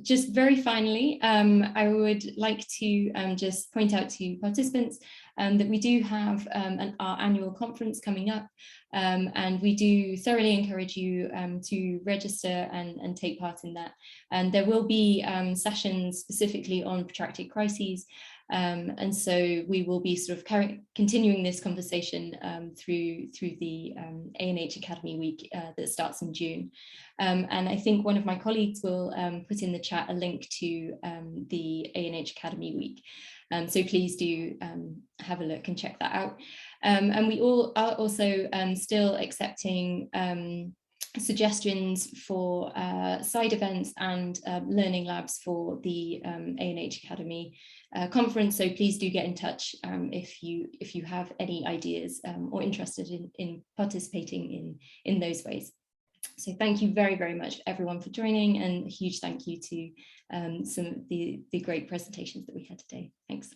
Just very finally, I would like to just point out to participants that we do have our annual conference coming up, and we do thoroughly encourage you to register and take part in that. And there will be sessions specifically on protracted crises, and so we will be sort of continuing this conversation through the ANH Academy Week that starts in June. And I think one of my colleagues will put in the chat a link to the ANH Academy Week. So please do have a look and check that out. And we all are also still accepting suggestions for side events and learning labs for the ANH Academy conference. So please do get in touch if you have any ideas or interested in participating in those ways. So thank you very much everyone for joining, and a huge thank you to some of the great presentations that we had today. Thanks.